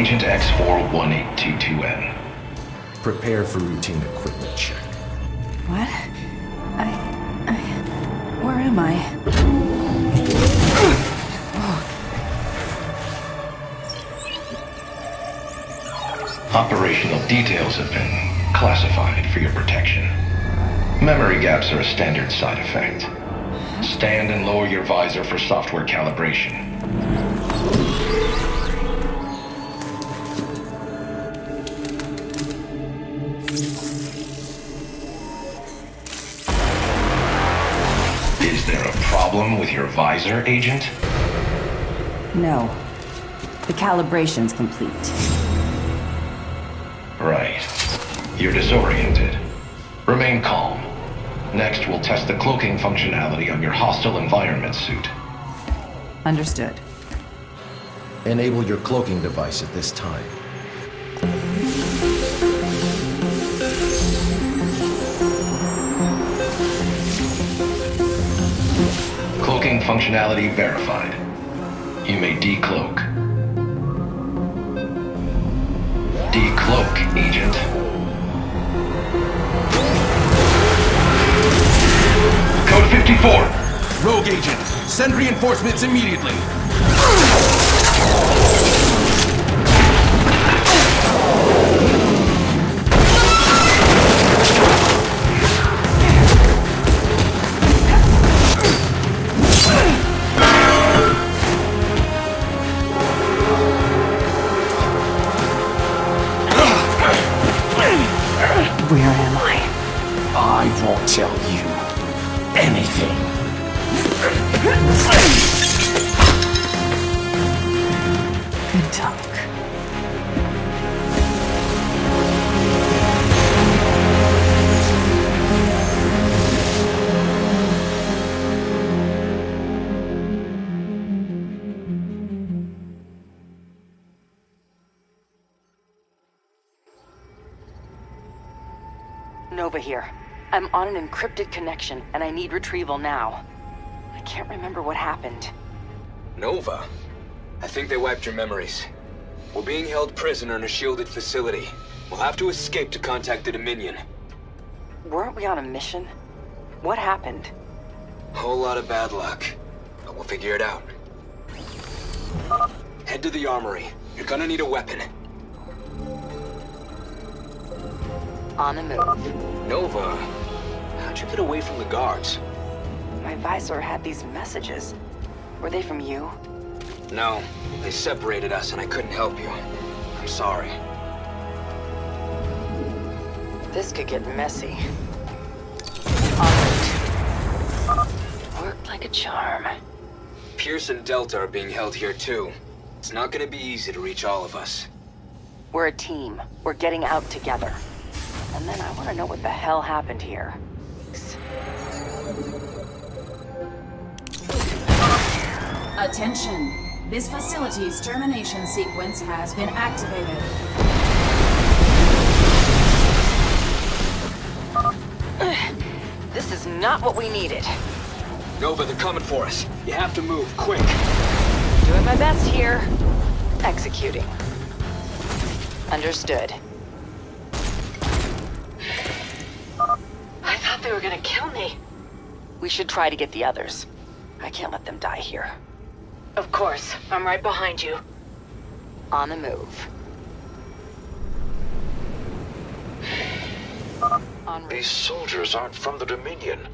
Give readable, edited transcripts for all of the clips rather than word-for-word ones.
Agent X41822N. Prepare for routine equipment check. What? Where am I? Operational details have been classified for your protection. Memory gaps are a standard side effect. Stand and lower your visor for software calibration. Is there a problem with your visor, Agent? No. The calibration's complete. Right. You're disoriented. Remain calm. Next, we'll test the cloaking functionality on your hostile environment suit. Understood. Enable your cloaking device at this time. Cloaking functionality verified. You may decloak. Decloak, Agent. Code 54! Rogue agent, send reinforcements immediately. Where am I? I won't tell you anything. Good talk. Nova here. I'm on an encrypted connection, and I need retrieval now. I can't remember what happened. Nova? I think they wiped your memories. We're being held prisoner in a shielded facility. We'll have to escape to contact the Dominion. Weren't we on a mission? What happened? Whole lot of bad luck, but we'll figure it out. Head to the armory. You're gonna need a weapon. On the move. Nova, how'd you get away from the guards? My visor had these messages. Were they from you? No, they separated us and I couldn't help you. I'm sorry. This could get messy. On it. Worked like a charm. Pierce and Delta are being held here too. It's not gonna be easy to reach all of us. We're a team. We're getting out together. And then I want to know what the hell happened here. Attention. This facility's termination sequence has been activated. This is not what we needed. Nova, they're coming for us. You have to move, quick. Doing my best here. Executing. Understood. I thought they were gonna kill me. We should try to get the others. I can't let them die here. Of course. I'm right behind you. On the move. These soldiers aren't from the Dominion.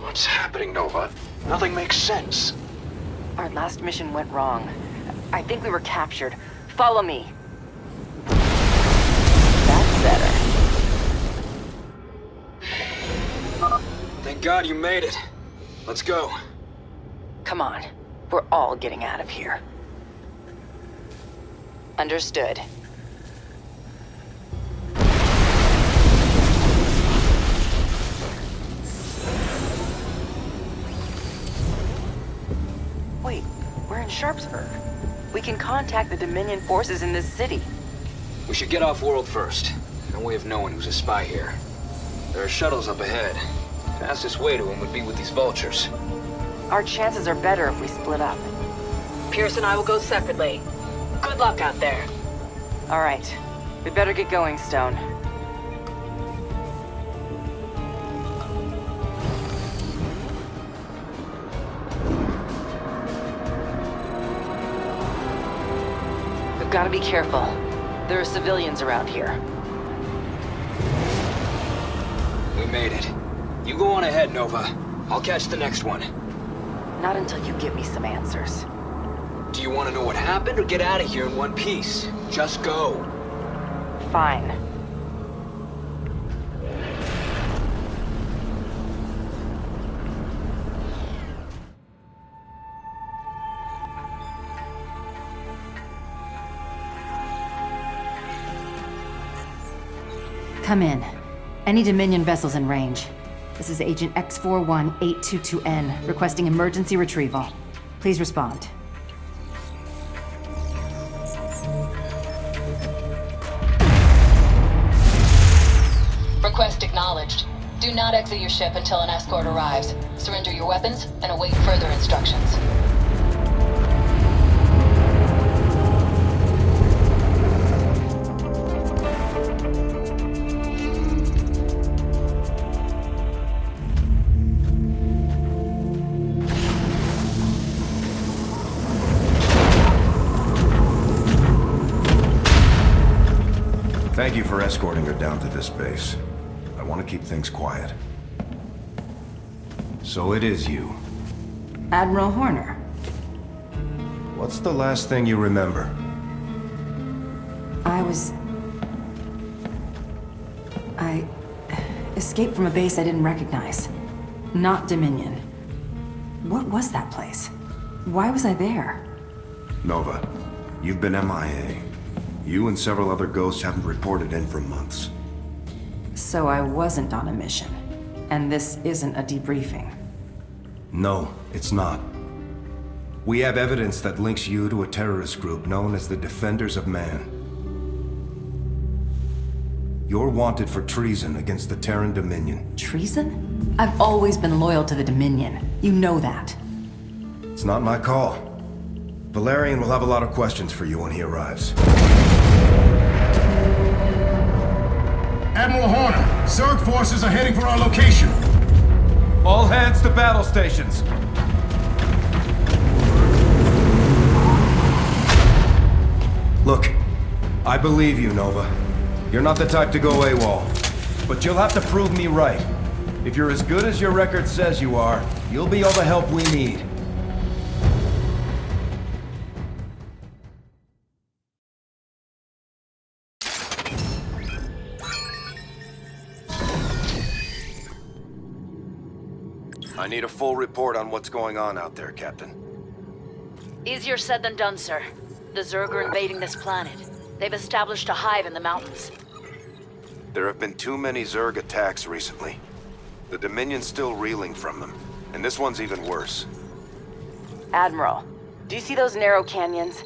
What's happening, Nova? Nothing makes sense. Our last mission went wrong. I think we were captured. Follow me. That's better. Thank God you made it. Let's go. Come on. We're all getting out of here. Understood. Wait, we're in Sharpsburg. We can contact the Dominion forces in this city. We should get off-world first. No way of knowing who's a spy here. There are shuttles up ahead. Fastest way to them would be with these vultures. Our chances are better if we split up. Pierce and I will go separately. Good luck out there. All right. We better get going, Stone. We've got to be careful. There are civilians around here. We made it. You go on ahead, Nova. I'll catch the next one. Not until you give me some answers. Do you want to know what happened or get out of here in one piece? Just go. Fine. Come in. Any Dominion vessels in range. This is Agent X41822N, requesting emergency retrieval. Please respond. Request acknowledged. Do not exit your ship until an escort arrives. Surrender your weapons and await further instructions. Thank you for escorting her down to this base. I want to keep things quiet. So it is you. Admiral Horner. What's the last thing you remember? I escaped from a base I didn't recognize. Not Dominion. What was that place? Why was I there? Nova, you've been MIA. You and several other ghosts haven't reported in for months. So I wasn't on a mission. And this isn't a debriefing. No, it's not. We have evidence that links you to a terrorist group known as the Defenders of Man. You're wanted for treason against the Terran Dominion. Treason? I've always been loyal to the Dominion. You know that. It's not my call. Valerian will have a lot of questions for you when he arrives. Admiral Horner, Zerg forces are heading for our location. All hands to battle stations. Look, I believe you, Nova. You're not the type to go AWOL. But you'll have to prove me right. If you're as good as your record says you are, you'll be all the help we need. I need a full report on what's going on out there, Captain. Easier said than done, sir. The Zerg are invading this planet. They've established a hive in the mountains. There have been too many Zerg attacks recently. The Dominion's still reeling from them, and this one's even worse. Admiral, do you see those narrow canyons?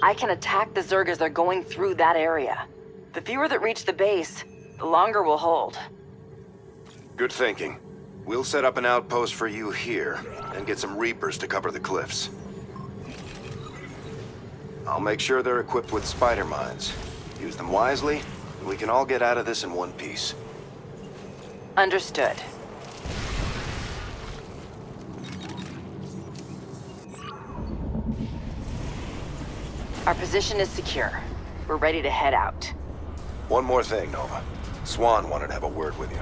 I can attack the Zerg as they're going through that area. The fewer that reach the base, the longer we'll hold. Good thinking. We'll set up an outpost for you here, and get some Reapers to cover the cliffs. I'll make sure they're equipped with spider mines. Use them wisely, and we can all get out of this in one piece. Understood. Our position is secure. We're ready to head out. One more thing, Nova. Swan wanted to have a word with you.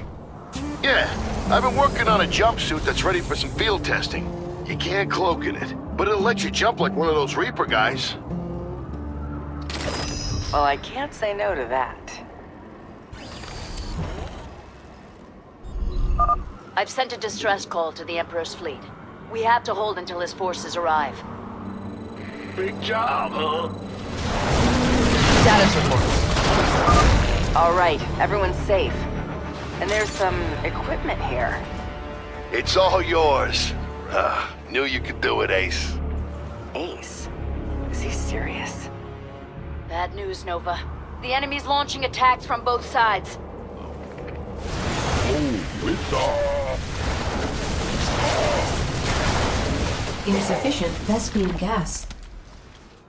Yeah, I've been working on a jumpsuit that's ready for some field testing. You can't cloak in it, but it'll let you jump like one of those Reaper guys. Well, I can't say no to that. I've sent a distress call to the Emperor's fleet. We have to hold until his forces arrive. Big job, huh? Status report. All right, everyone's safe. And there's some equipment here. It's all yours. Knew you could do it, Ace. Ace? Is he serious? Bad news, Nova. The enemy's launching attacks from both sides. Insufficient Vespene gas.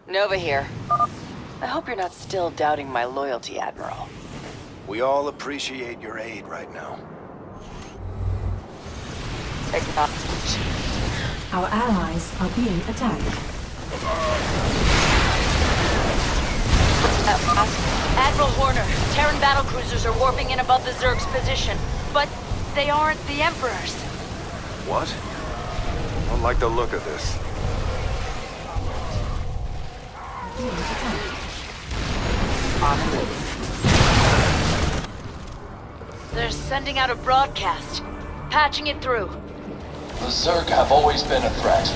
Nova here. I hope you're not still doubting my loyalty, Admiral. We all appreciate your aid right now. Acknowledged. Our allies are being attacked. Admiral Horner, Terran battlecruisers are warping in above the Zerg's position, but they aren't the Emperor's. What? I don't like the look of this. Being attacked. On the move. They're sending out a broadcast, patching it through. The Zerg have always been a threat.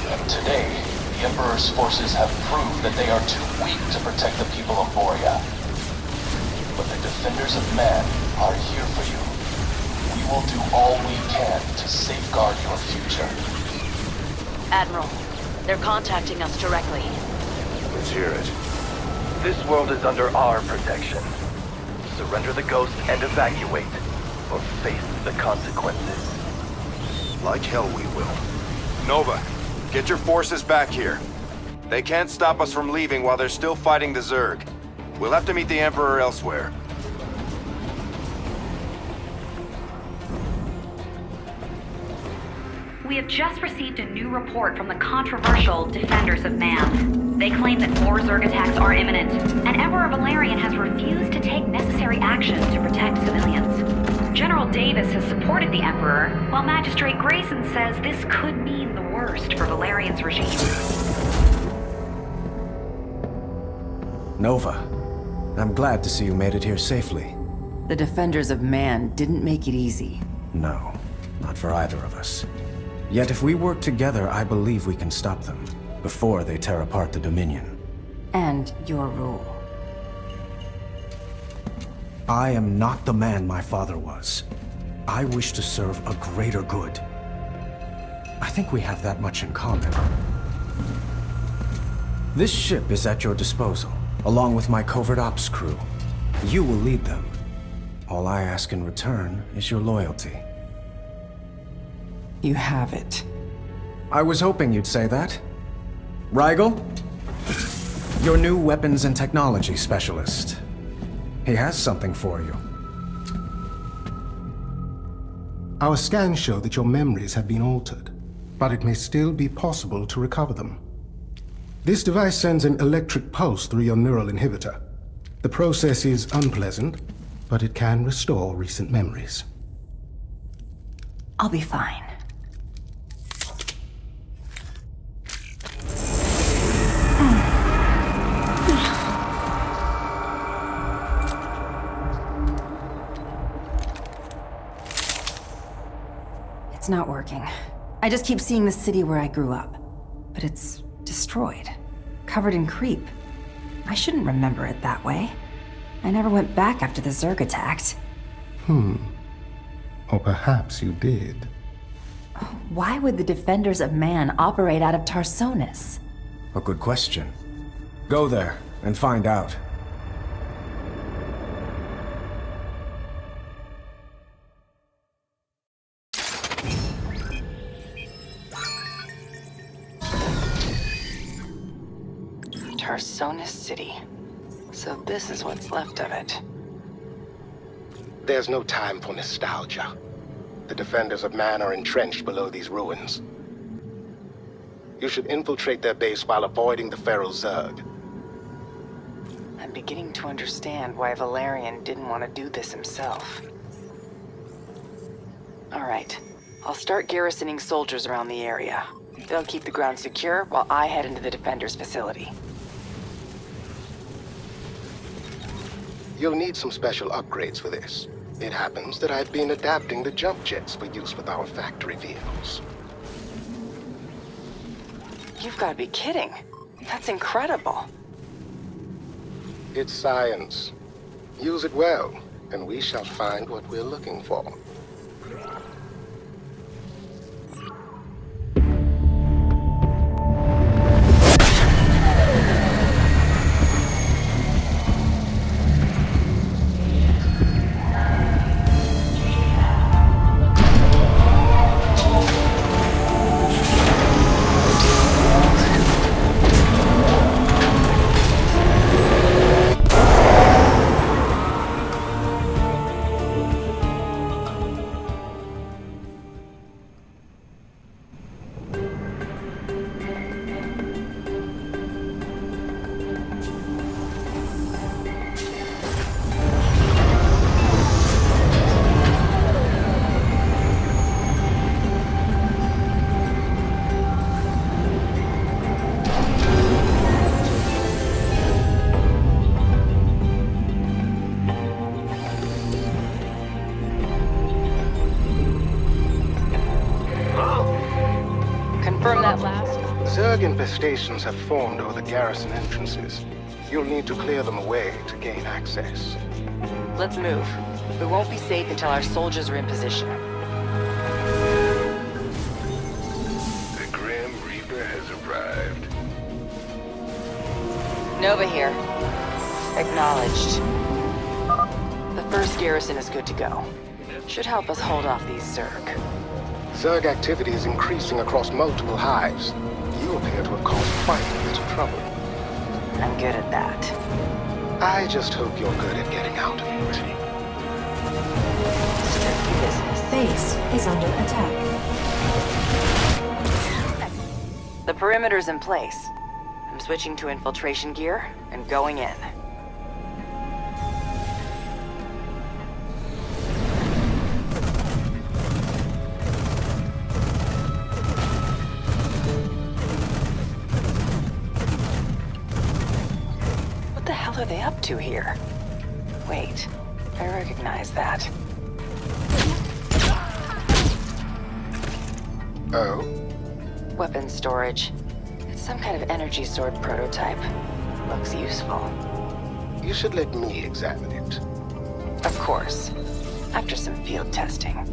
And today, the Emperor's forces have proved that they are too weak to protect the people of Borea. But the Defenders of Man are here for you. We will do all we can to safeguard your future. Admiral, they're contacting us directly. Let's hear it. This world is under our protection. Surrender the Ghost and evacuate, or face the consequences. Like hell we will. Nova, get your forces back here. They can't stop us from leaving while they're still fighting the Zerg. We'll have to meet the Emperor elsewhere. We have just received a new report from the controversial Defenders of Man. They claim that more Zerg attacks are imminent, and Emperor Valerian has refused to take necessary action to protect civilians. General Davis has supported the Emperor, while Magistrate Grayson says this could mean the worst for Valerian's regime. Nova, I'm glad to see you made it here safely. The Defenders of Man didn't make it easy. No, not for either of us. Yet if we work together, I believe we can stop them, before they tear apart the Dominion. And your rule. I am not the man my father was. I wish to serve a greater good. I think we have that much in common. This ship is at your disposal, along with my covert ops crew. You will lead them. All I ask in return is your loyalty. You have it. I was hoping you'd say that. Rigel? Your new weapons and technology specialist. He has something for you. Our scans show that your memories have been altered, but it may still be possible to recover them. This device sends an electric pulse through your neural inhibitor. The process is unpleasant, but it can restore recent memories. I'll be fine. It's not working. I just keep seeing the city where I grew up. But it's destroyed. Covered in creep. I shouldn't remember it that way. I never went back after the Zerg attacked. Or perhaps you did. Why would the Defenders of Man operate out of Tarsonis? A good question. Go there and find out. Tarsonis City. So this is what's left of it. There's no time for nostalgia. The Defenders of Man are entrenched below these ruins. You should infiltrate their base while avoiding the feral Zerg. I'm beginning to understand why Valerian didn't want to do this himself. Alright, I'll start garrisoning soldiers around the area. They'll keep the ground secure while I head into the Defenders facility. You'll need some special upgrades for this. It happens that I've been adapting the jump jets for use with our factory vehicles. You've got to be kidding. That's incredible. It's science. Use it well, and we shall find what we're looking for. that last? Zerg infestations have formed over the garrison entrances. You'll need to clear them away to gain access. Let's move. We won't be safe until our soldiers are in position. The Grim Reaper has arrived. Nova here. Acknowledged. The first garrison is good to go. Should help us hold off these Zerg. Zerg activity is increasing across multiple hives. You appear to have caused quite a bit of trouble. I'm good at that. I just hope you're good at getting out of it. Strictly business. Base is under attack. The perimeter's in place. I'm switching to infiltration gear and going in. What the hell are they up to here? Wait, I recognize that. Oh? Weapon storage. It's some kind of energy sword prototype. Looks useful. You should let me examine it. Of course. After some field testing.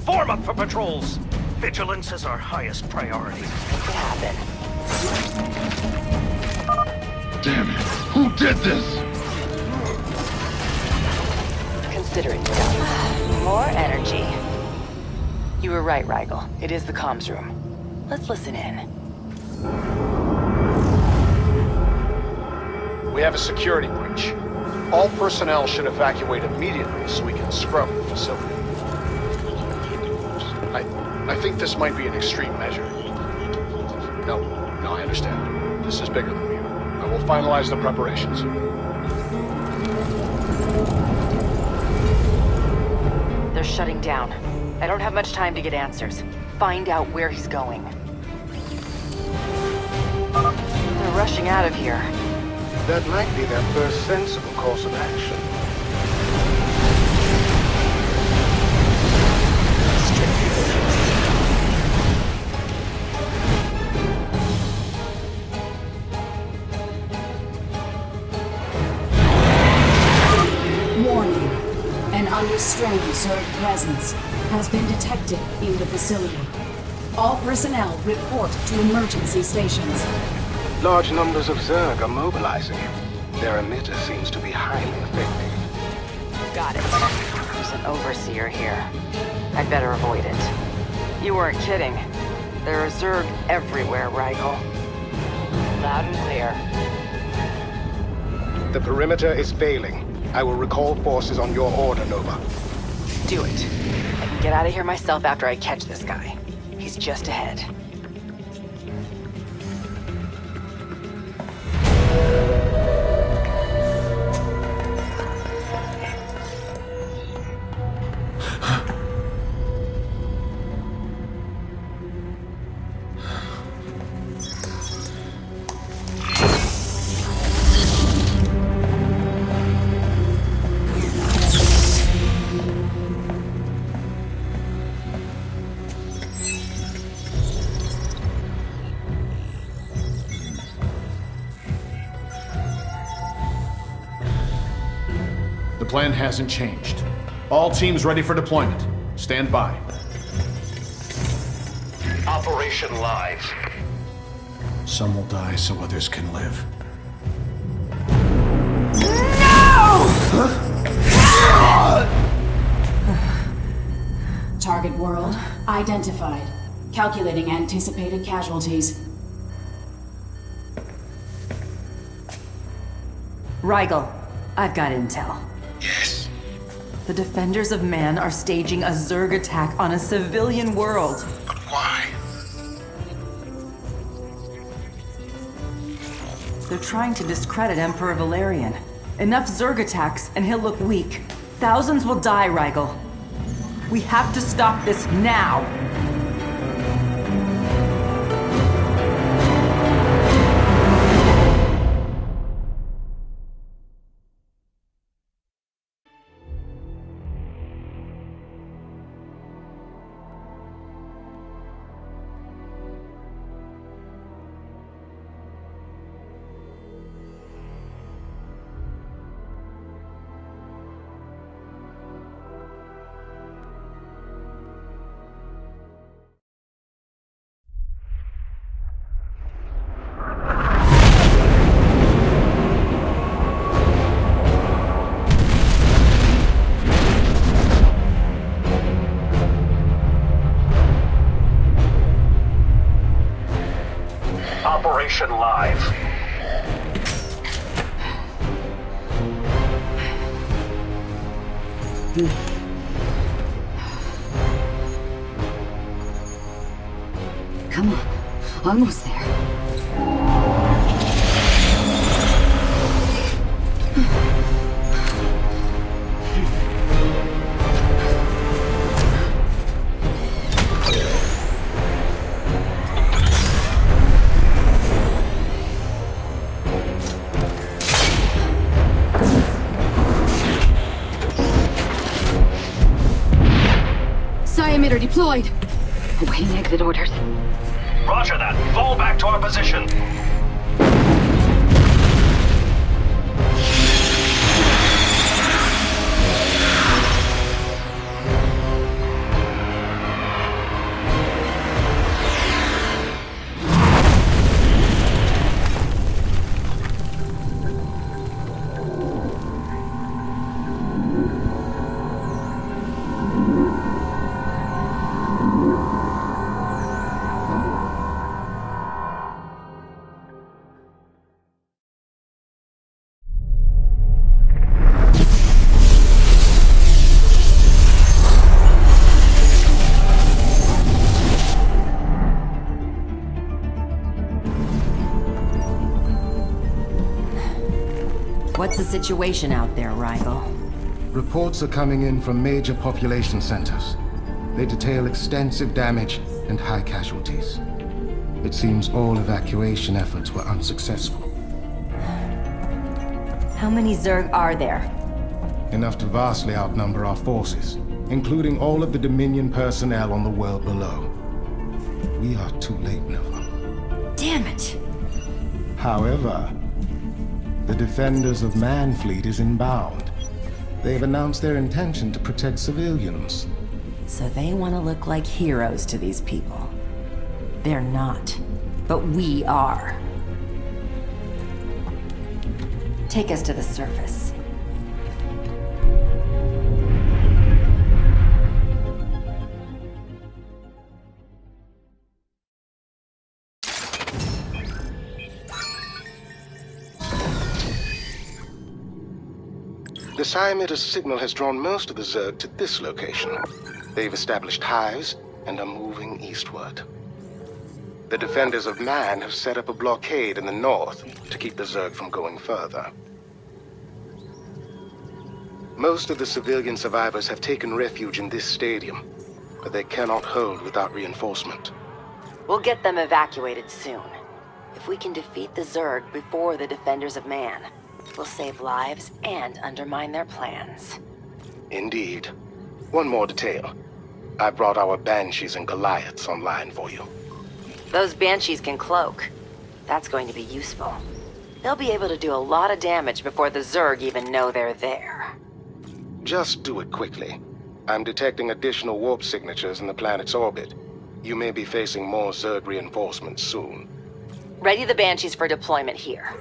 Form up for patrols! Vigilance is our highest priority. Make it happen. Damn it! Who did this? Consider it done. More energy. You were right, Rigel. It is the comms room. Let's listen in. We have a security breach. All personnel should evacuate immediately so we can scrub the facility. I think this might be an extreme measure. No, I understand. This is bigger than you. I will finalize the preparations. They're shutting down. I don't have much time to get answers. Find out where he's going. They're rushing out of here. That might be their first sensible course of action. Strictly business. Warning. An unrestrained Zerg presence has been detected in the facility. All personnel report to emergency stations. Large numbers of Zerg are mobilizing. Their emitter seems to be highly effective. Got it. There's an overseer here. I'd better avoid it. You weren't kidding. There are Zerg everywhere, Rigel. Loud and clear. The perimeter is failing. I will recall forces on your order, Nova. Do it. I can get out of here myself after I catch this guy. He's just ahead. The plan hasn't changed. All teams ready for deployment. Stand by. Operation Live. Some will die so others can live. Target world identified. Calculating anticipated casualties. Rigel, I've got intel. Yes. The Defenders of Man are staging a Zerg attack on a civilian world. But why? They're trying to discredit Emperor Valerian. Enough Zerg attacks and he'll look weak. Thousands will die, Rigel. We have to stop this now! Calibration live. Come on. Almost there. Emitter deployed. Awaiting exit orders. Roger that. Fall back to our position. What's the situation out there, Rigel? Reports are coming in from major population centers. They detail extensive damage and high casualties. It seems all evacuation efforts were unsuccessful. How many Zerg are there? Enough to vastly outnumber our forces, including all of the Dominion personnel on the world below. We are too late, Nova. Damn it! However, the Defenders of Man fleet is inbound. They've announced their intention to protect civilians. So they want to look like heroes to these people. They're not, but we are. Take us to the surface. The Psi-emitter's signal has drawn most of the Zerg to this location. They've established hives and are moving eastward. The Defenders of Man have set up a blockade in the north to keep the Zerg from going further. Most of the civilian survivors have taken refuge in this stadium, but they cannot hold without reinforcement. We'll get them evacuated soon. If we can defeat the Zerg before the Defenders of Man, we'll save lives and undermine their plans. Indeed. One more detail. I brought our Banshees and Goliaths online for you. Those Banshees can cloak. That's going to be useful. They'll be able to do a lot of damage before the Zerg even know they're there. Just do it quickly. I'm detecting additional warp signatures in the planet's orbit. You may be facing more Zerg reinforcements soon. Ready the Banshees for deployment here.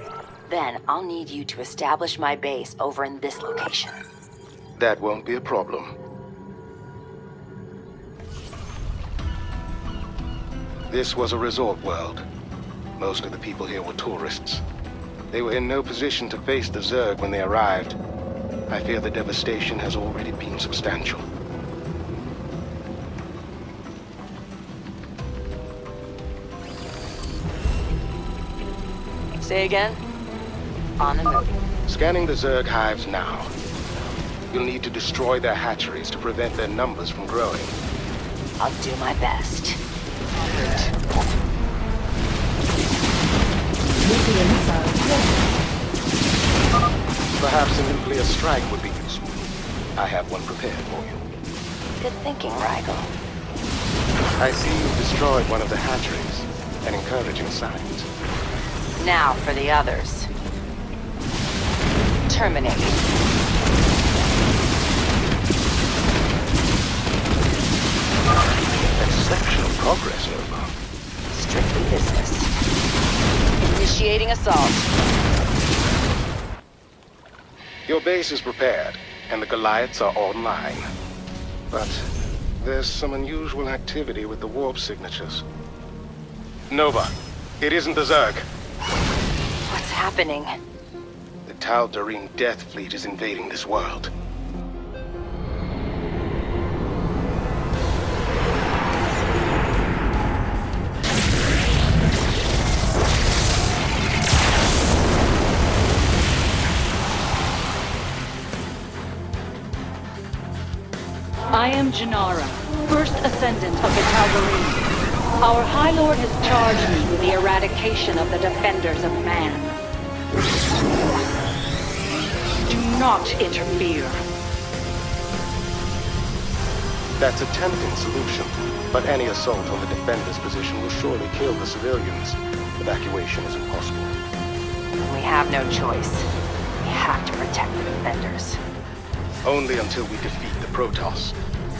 Then I'll need you to establish my base over in this location. That won't be a problem. This was a resort world. Most of the people here were tourists. They were in no position to face the Zerg when they arrived. I fear the devastation has already been substantial. Say again? On the move. Scanning the Zerg hives now. You'll need to destroy their hatcheries to prevent their numbers from growing. I'll do my best. Perhaps a nuclear strike would be useful. I have one prepared for you. Good thinking, Rigel. I see you've destroyed one of the hatcheries. An encouraging sign. Now for the others. Terminate. Exceptional progress, Nova. Strictly business. Initiating assault. Your base is prepared, and the Goliaths are online. But there's some unusual activity with the warp signatures. Nova, it isn't the Zerg. happening? The Tal'Darim Death Fleet is invading this world. I am Janara, first Ascendant of the Calibration. Our High Lord has charged me with the eradication of the Defenders of Man. Do not interfere. That's a tempting solution, but any assault on the Defenders' position will surely kill the civilians. Evacuation is impossible. We have no choice. We have to protect the Defenders. Only until we defeat the Protoss.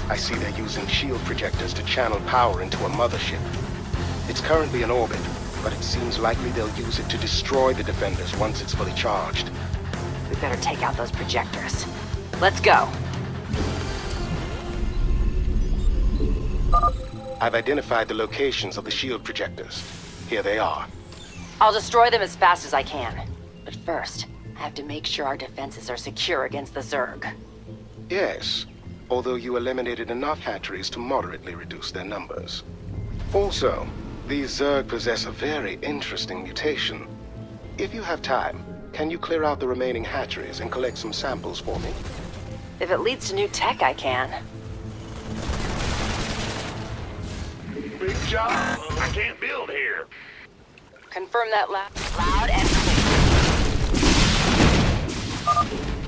I see they're using shield projectors to channel power into a mothership. It's currently in orbit, but it seems likely they'll use it to destroy the Defenders once it's fully charged. We better take out those projectors. Let's go. I've identified the locations of the shield projectors. Here they are. I'll destroy them as fast as I can. But first, I have to make sure our defenses are secure against the Zerg. Yes, although you eliminated enough hatcheries to moderately reduce their numbers. Also, these Zerg possess a very interesting mutation. If you have time, can you clear out the remaining hatcheries and collect some samples for me? If it leads to new tech, I can. Big job. I can't build here. Confirm that loud and clear.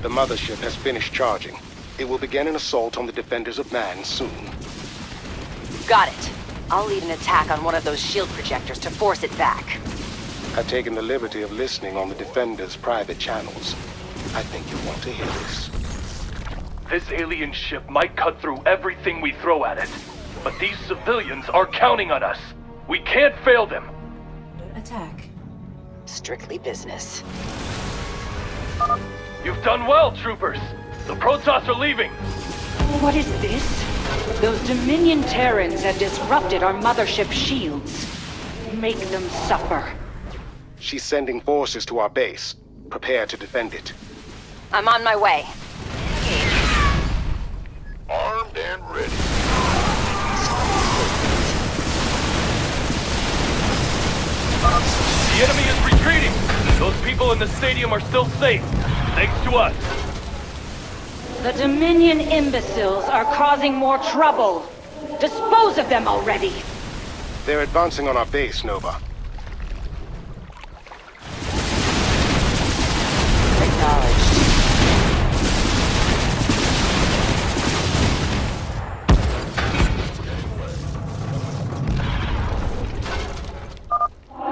The mothership has finished charging. It will begin an assault on the Defenders of Man soon. Got it. I'll lead an attack on one of those shield projectors to force it back. I've taken the liberty of listening on the Defenders' private channels. I think you'll want to hear this. This alien ship might cut through everything we throw at it, but these civilians are counting on us. We can't fail them. Attack. Strictly business. You've done well, troopers. The Protoss are leaving. What is this? Those Dominion Terrans have disrupted our mothership shields. Make them suffer. She's sending forces to our base. Prepare to defend it. I'm on my way. Armed and ready. The enemy is retreating. Those people in the stadium are still safe, thanks to us. The Dominion imbeciles are causing more trouble. Dispose of them already. They're advancing on our base, Nova. Acknowledged.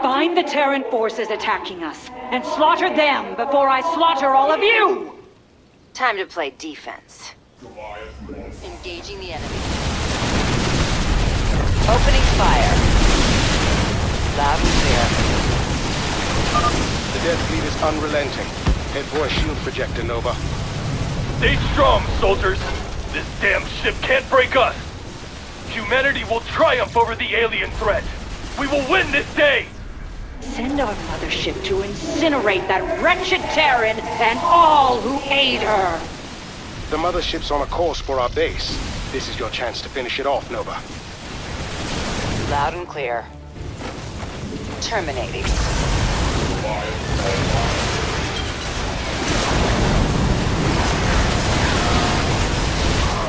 Find the Terran forces attacking us, and slaughter them before I slaughter all of you! Time to play defense. Engaging the enemy. Opening fire. Loud and clear. The Death Fleet is unrelenting. Head for a shield projector, Nova. Stay strong, soldiers. This damn ship can't break us. Humanity will triumph over the alien threat. We will win this day! Send our mothership to incinerate that wretched Terran and all who aid her! The mothership's on a course for our base. This is your chance to finish it off, Nova. Loud and clear. Terminating.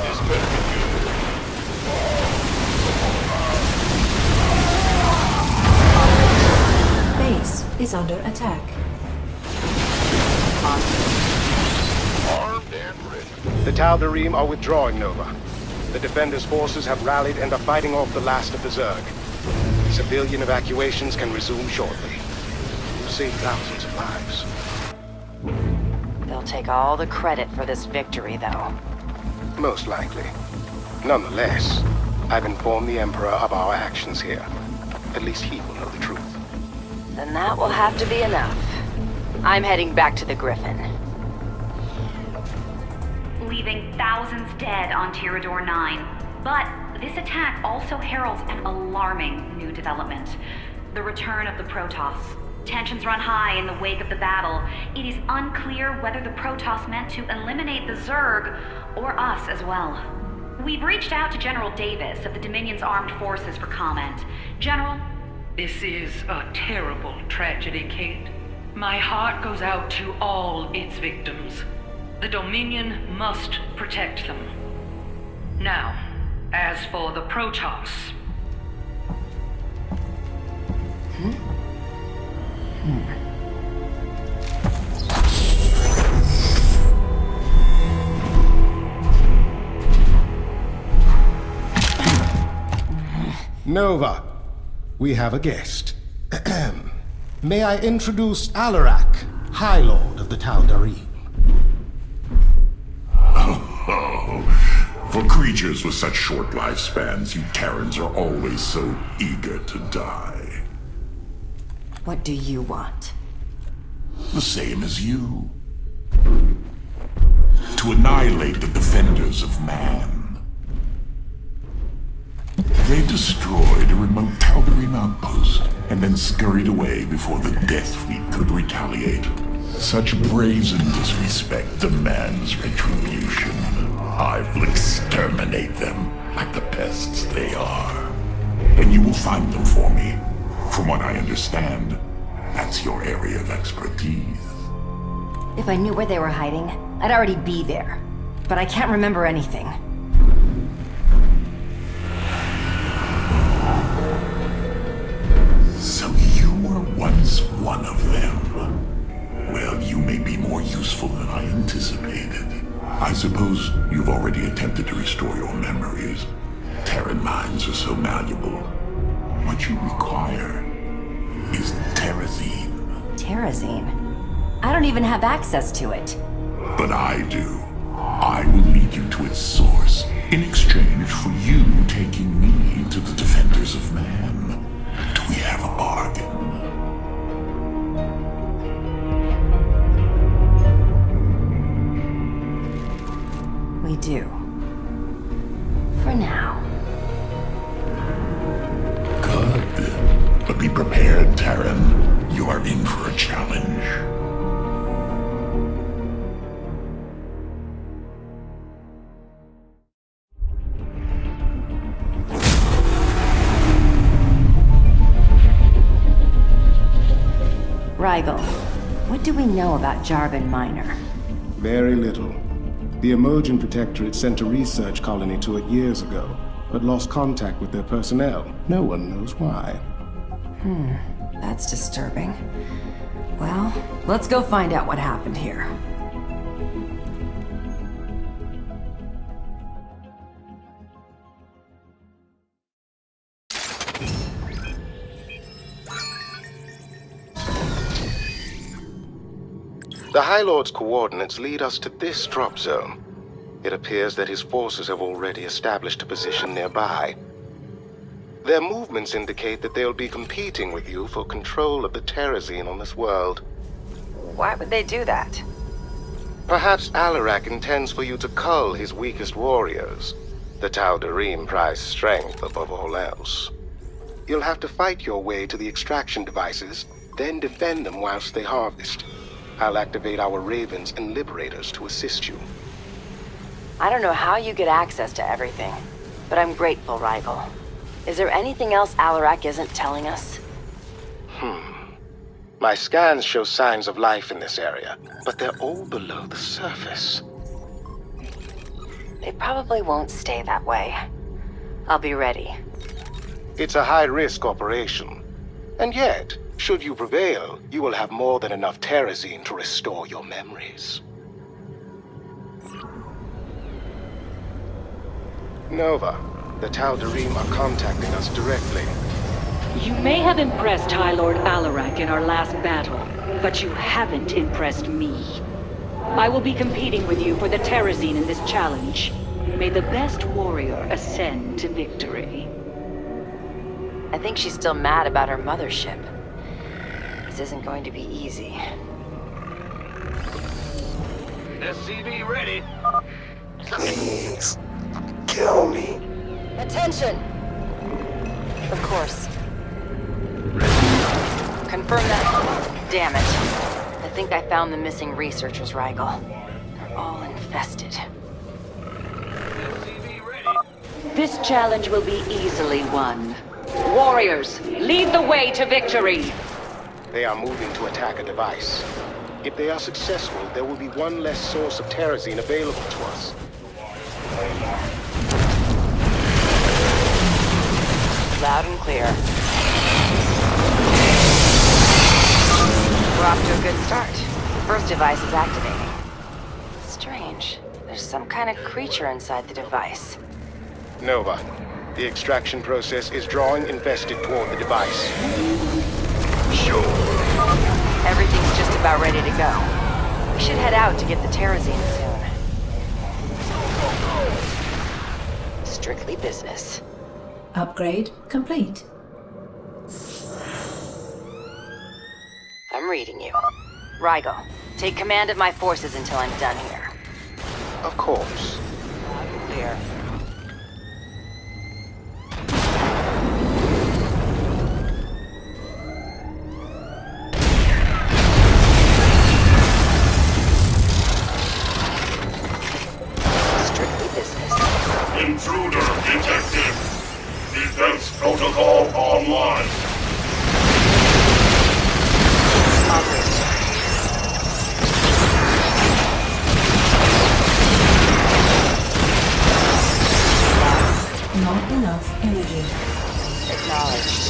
This better be good. Base is under attack. Armed and ready. The Tal'Darim are withdrawing, Nova. The Defenders' forces have rallied and are fighting off the last of the Zerg. Civilian evacuations can resume shortly. You'll save thousands of lives. They'll take all the credit for this victory, though. Most likely. Nonetheless, I've informed the Emperor of our actions here. At least he will know the truth. Then that will have to be enough. I'm heading back to the Griffin. Leaving thousands dead on Tirador 9. But this attack also heralds an alarming new development. The return of the Protoss. Tensions run high in the wake of the battle. It is unclear whether the Protoss meant to eliminate the Zerg, or us as well. We've reached out to General Davis of the Dominion's armed forces for comment. General? This is a terrible tragedy, Kate. My heart goes out to all its victims. The Dominion must protect them. Now, as for the Protoss... Nova, we have a guest. May I introduce Alarak, High Lord of the Tal'Darim. For creatures with such short lifespans, you Terrans are always so eager to die. What do you want? The same as you. To annihilate the defenders of man. They destroyed a remote Tal'Darim outpost, and then scurried away before the Death Fleet could retaliate. Such brazen disrespect demands retribution. I will exterminate them like the pests they are. And you will find them for me. From what I understand, that's your area of expertise. If I knew where they were hiding, I'd already be there. But I can't remember anything. So you were once one of them. Well, you may be more useful than I anticipated. I suppose you've already attempted to restore your memories. Terran minds are so malleable. What you require is Terrazine. Terrazine? I don't even have access to it. But I do. I will lead you to its source in exchange for you taking me to the Defenders of Man. Do we have a bargain? We do. For now. Good. But be prepared, Terran. You are in for a challenge. Rigel, what do we know about Jarbin Minor? Very little. The Emergent Protectorate sent a research colony to it years ago, but lost contact with their personnel. No one knows why. That's disturbing. Well, let's go find out what happened here. The High Lord's coordinates lead us to this drop zone. It appears that his forces have already established a position nearby. Their movements indicate that they'll be competing with you for control of the Terrazine on this world. Why would they do that? Perhaps Alarak intends for you to cull his weakest warriors. The Tal'Darim prize strength above all else. You'll have to fight your way to the extraction devices, then defend them whilst they harvest. I'll activate our Ravens and Liberators to assist you. I don't know how you get access to everything, but I'm grateful, Rigel. Is there anything else Alarak isn't telling us? My scans show signs of life in this area, but they're all below the surface. They probably won't stay that way. I'll be ready. It's a high-risk operation. And yet, should you prevail, you will have more than enough Terrazine to restore your memories. Nova, the Tal'Darim are contacting us directly. You may have impressed High Lord Alarak in our last battle, but you haven't impressed me. I will be competing with you for the Terrazine in this challenge. May the best warrior ascend to victory. I think she's still mad about her mothership. This isn't going to be easy. SCV ready. Please, kill me. Attention! Of course. Confirm that. Damn it. I think I found the missing researchers, Rigel. They're all infested. This challenge will be easily won. Warriors, lead the way to victory! They are moving to attack a device. If they are successful, there will be one less source of Terrazine available to us. Loud and clear. We're off to a good start. The first device is activating. Strange. There's some kind of creature inside the device. Nova, the extraction process is drawing infested toward the device. Sure. Everything's just about ready to go. We should head out to get the Terrazine soon. Strictly business. Upgrade complete. I'm reading you. Rigel, take command of my forces until I'm done here. Of course. Loud and clear. Intruder detected. Defense protocol online. Not enough energy. Acknowledged.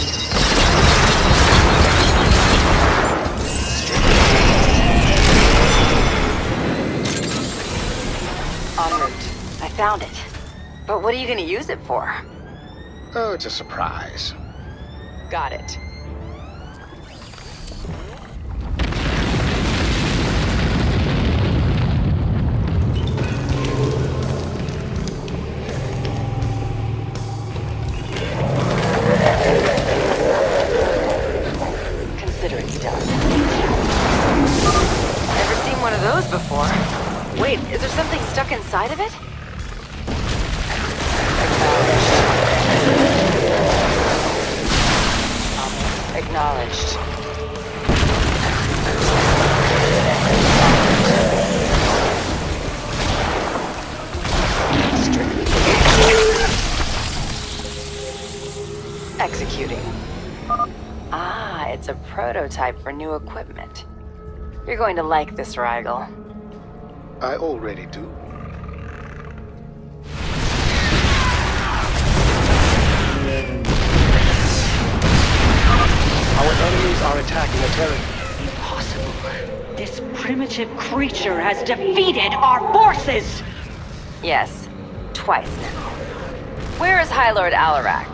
En route. I found it. But what are you gonna use it for? Oh, it's a surprise. Got it. Consider it done. Never seen one of those before. Wait, is there something stuck inside of it? Acknowledged. Executing. Ah, it's a prototype for new equipment. You're going to like this, Rigel. I already do. Our enemies are attacking a Terrazine. Impossible. This primitive creature has defeated our forces! Yes, twice now. Where is High Lord Alarak?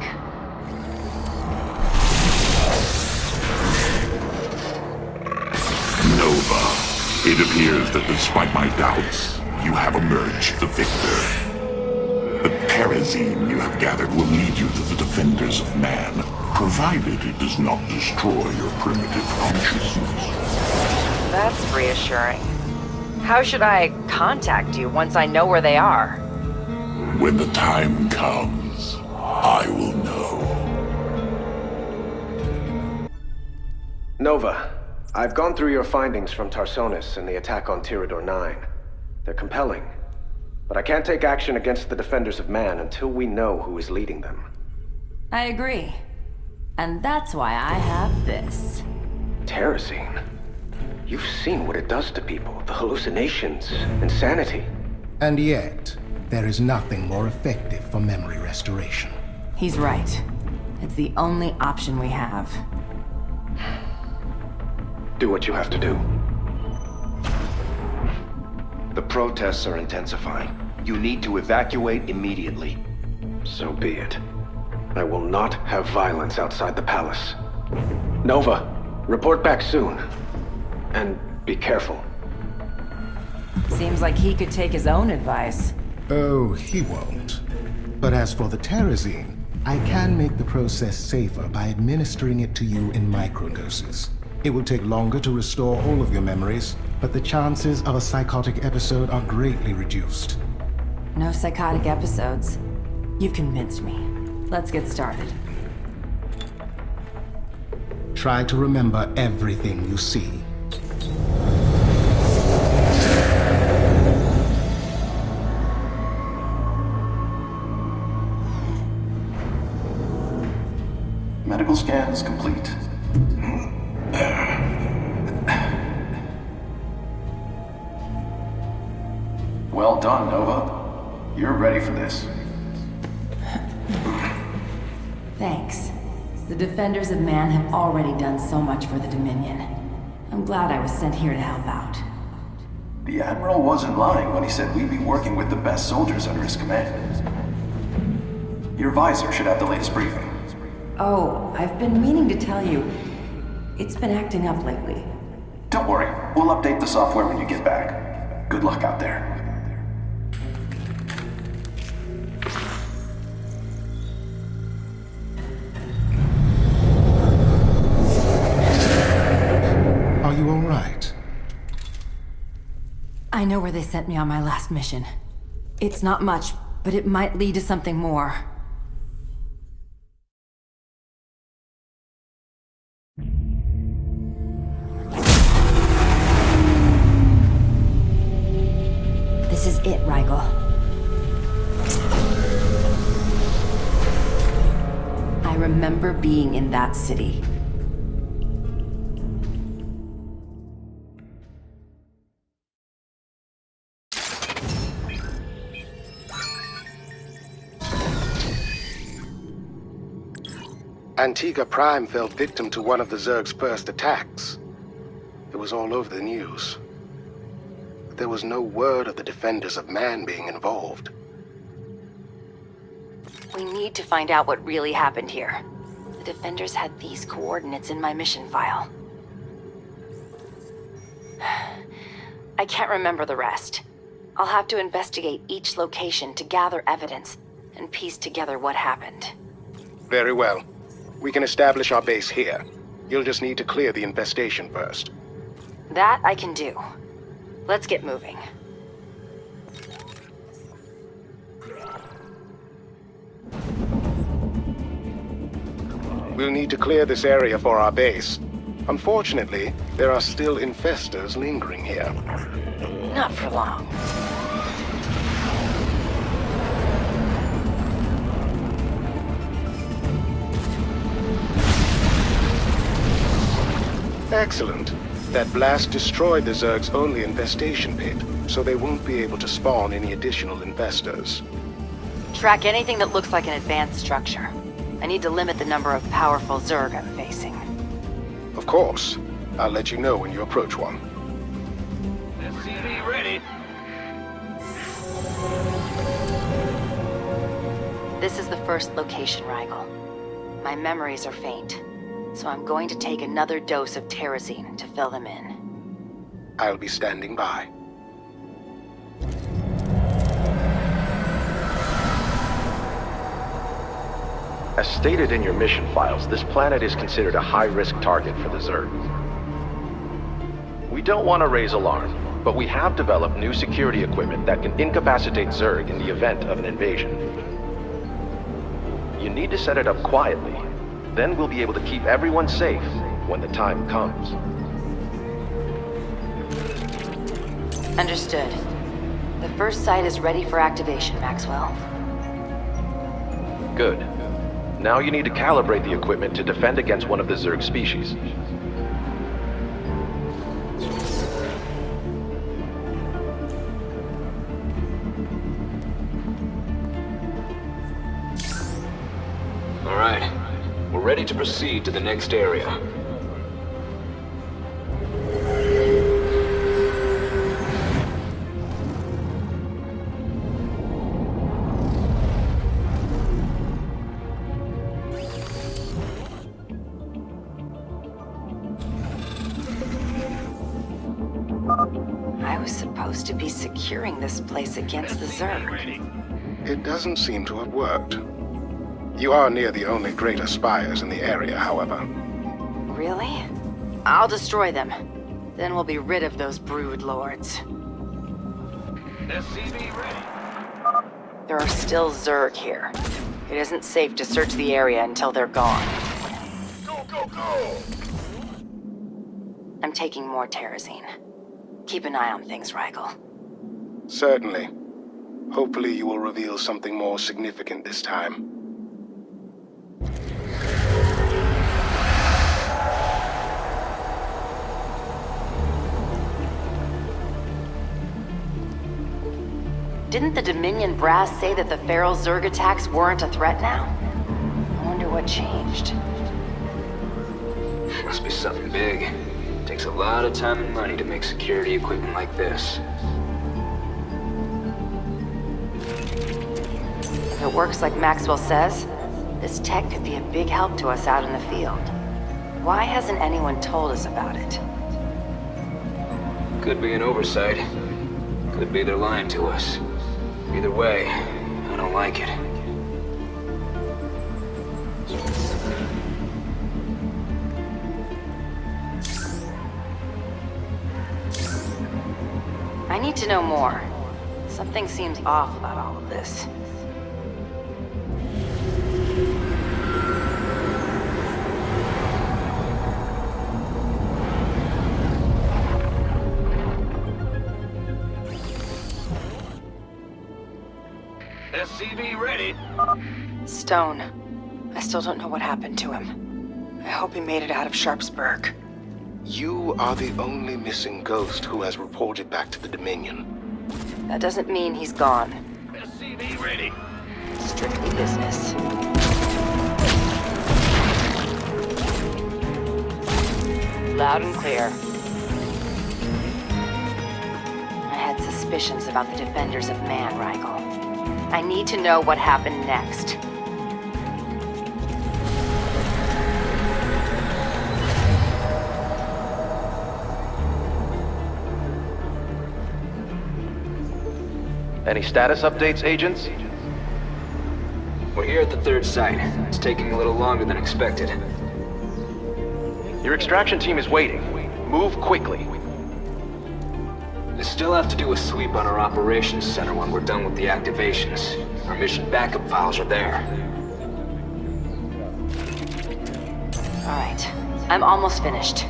Nova, it appears that despite my doubts, you have emerged the victor. The Terrazine you have gathered will lead you to the defenders of man, provided it does not destroy your primitive consciousness. That's reassuring. How should I contact you once I know where they are? When the time comes, I will know. Nova, I've gone through your findings from Tarsonis and the attack on Tirador 9. They're compelling. But I can't take action against the defenders of man until we know who is leading them. I agree. And that's why I have this. Terrazine? You've seen what it does to people. The hallucinations, insanity. And yet, there is nothing more effective for memory restoration. He's right. It's the only option we have. Do what you have to do. The protests are intensifying. You need to evacuate immediately. So be it. I will not have violence outside the palace. Nova, report back soon. And be careful. Seems like he could take his own advice. Oh, he won't. But as for the Terrazine, I can make the process safer by administering it to you in microdoses. It will take longer to restore all of your memories, but the chances of a psychotic episode are greatly reduced. No psychotic episodes. You've convinced me. Let's get started. Try to remember everything you see. Medical scan is complete. Well done, Nova. You're ready for this. Thanks. The Defenders of Man have already done so much for the Dominion. I'm glad I was sent here to help out. The Admiral wasn't lying when he said we'd be working with the best soldiers under his command. Your visor should have the latest briefing. Oh, I've been meaning to tell you. It's been acting up lately. Don't worry, we'll update the software when you get back. Good luck out there. Are you all right? I know where they sent me on my last mission. It's not much, but it might lead to something more. This is it, Rigel. I remember being in that city. Antiga Prime fell victim to one of the Zerg's first attacks. It was all over the news. But there was no word of the Defenders of Man being involved. We need to find out what really happened here. The Defenders had these coordinates in my mission file. I can't remember the rest. I'll have to investigate each location to gather evidence and piece together what happened. Very well. We can establish our base here. You'll just need to clear the infestation first. That I can do. Let's get moving. We'll need to clear this area for our base. Unfortunately, there are still infestors lingering here. Not for long. Excellent. That blast destroyed the Zerg's only infestation pit, so they won't be able to spawn any additional infestors. Track anything that looks like an advanced structure. I need to limit the number of powerful Zerg I'm facing. Of course. I'll let you know when you approach one. SCV ready. This is the first location, Rigel. My memories are faint, so I'm going to take another dose of Terrazine to fill them in. I'll be standing by. As stated in your mission files, this planet is considered a high-risk target for the Zerg. We don't want to raise alarm, but we have developed new security equipment that can incapacitate Zerg in the event of an invasion. You need to set it up quietly. Then we'll be able to keep everyone safe when the time comes. Understood. The first site is ready for activation, Maxwell. Good. Now you need to calibrate the equipment to defend against one of the Zerg species. All right. We're ready to proceed to the next area. I was supposed to be securing this place against the Zerg. It doesn't seem to have worked. You are near the only greater spires in the area, however. Really? I'll destroy them. Then we'll be rid of those brood lords. SCV ready. There are still Zerg here. It isn't safe to search the area until they're gone. Go, go, go! I'm taking more Terrazine. Keep an eye on things, Rigel. Certainly. Hopefully you will reveal something more significant this time. Didn't the Dominion brass say that the feral Zerg attacks weren't a threat now? I wonder what changed. Must be something big. Takes a lot of time and money to make security equipment like this. If it works like Maxwell says, this tech could be a big help to us out in the field. Why hasn't anyone told us about it? Could be an oversight. Could be they're lying to us. Either way, I don't like it. I need to know more. Something seems off about all of this. SCV ready. Stone. I still don't know what happened to him. I hope he made it out of Sharpsburg. You are the only missing ghost who has reported back to the Dominion. That doesn't mean he's gone. SCV ready. Strictly business. Loud and clear. I had suspicions about the Defenders of Man, Rigel. I need to know what happened next. Any status updates, agents? We're here at the third site. It's taking a little longer than expected. Your extraction team is waiting. Move quickly. We still have to do a sweep on our operations center when we're done with the activations. Our mission backup files are there. All right. I'm almost finished.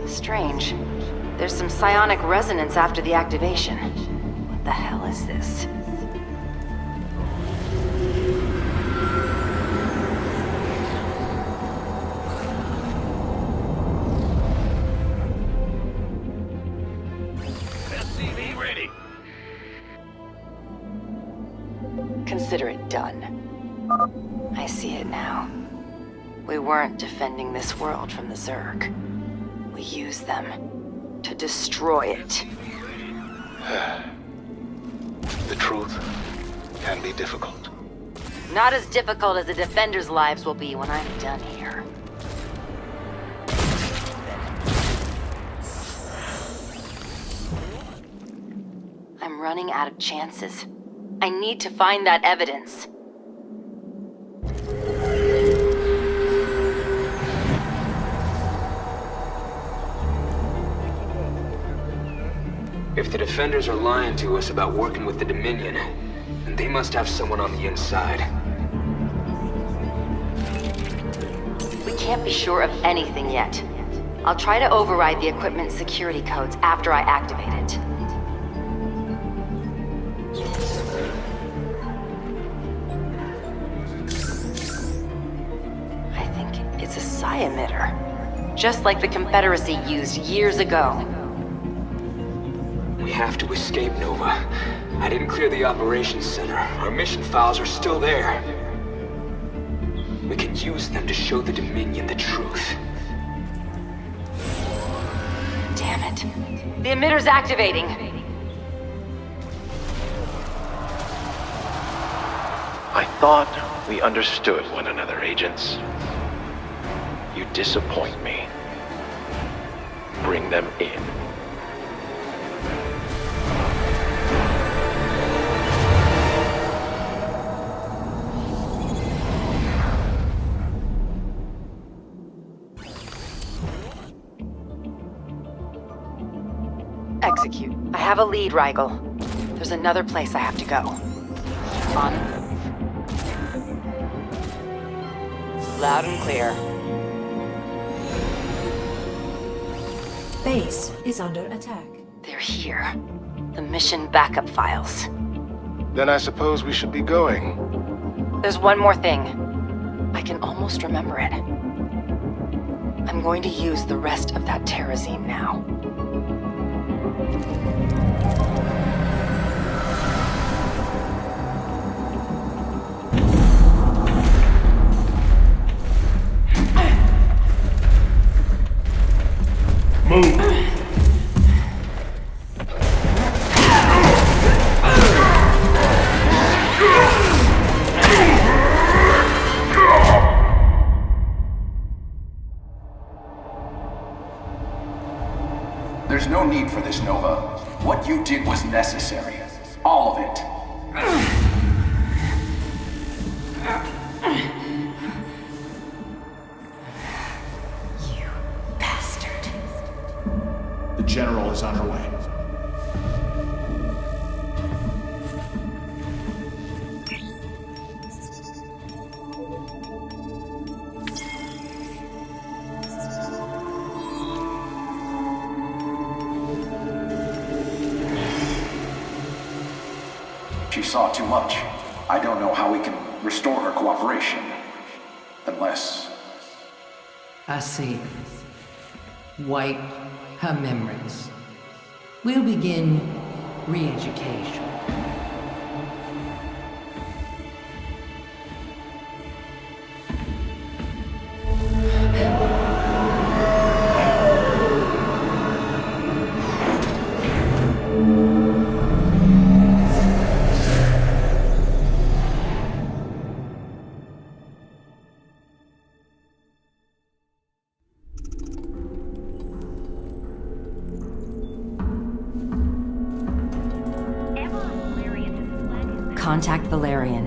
Strange. There's some psionic resonance after the activation. What the hell is this? SCV ready. Consider it done. I see it now. We weren't defending this world from the Zerg. We used them to destroy it. The truth can be difficult. Not as difficult as the Defenders' lives will be when I'm done here. I'm running out of chances. I need to find that evidence. If the Defenders are lying to us about working with the Dominion, then they must have someone on the inside. We can't be sure of anything yet. I'll try to override the equipment's security codes after I activate it. I think it's a psi emitter, just like the Confederacy used years ago. We have to escape, Nova. I didn't clear the operations center. Our mission files are still there. We can use them to show the Dominion the truth. Damn it. The emitter's activating. I thought we understood one another, agents. You disappoint me. Bring them in. Execute. I have a lead, Rigel. There's another place I have to go. On the move. Loud and clear. Base is under attack. They're here. The mission backup files. Then I suppose we should be going. There's one more thing. I can almost remember it. I'm going to use the rest of that Terrazine now. Move! There's no need for this, Nova. What you did was necessary. All of it. You bastard. The General is on her way. She saw too much. I don't know how we can restore her cooperation. Unless... I see. Wipe her memories. We'll begin re-education. Contact Valerian.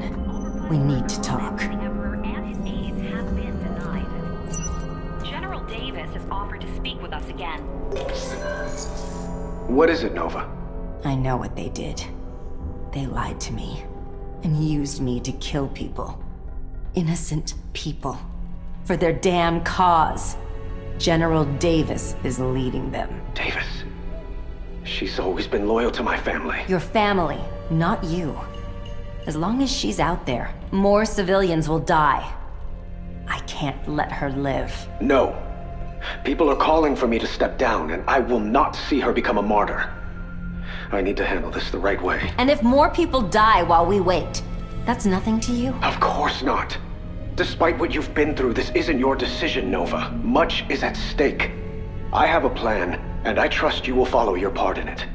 We need to talk. The Emperor and his aides have been denied. General Davis has offered to speak with us again. What is it, Nova? I know what they did. They lied to me and used me to kill people. Innocent people. For their damn cause. General Davis is leading them. Davis. She's always been loyal to my family. Your family, not you. As long as she's out there, more civilians will die. I can't let her live. No. People are calling for me to step down, and I will not see her become a martyr. I need to handle this the right way. And if more people die while we wait, that's nothing to you? Of course not. Despite what you've been through, this isn't your decision, Nova. Much is at stake. I have a plan, and I trust you will follow your part in it.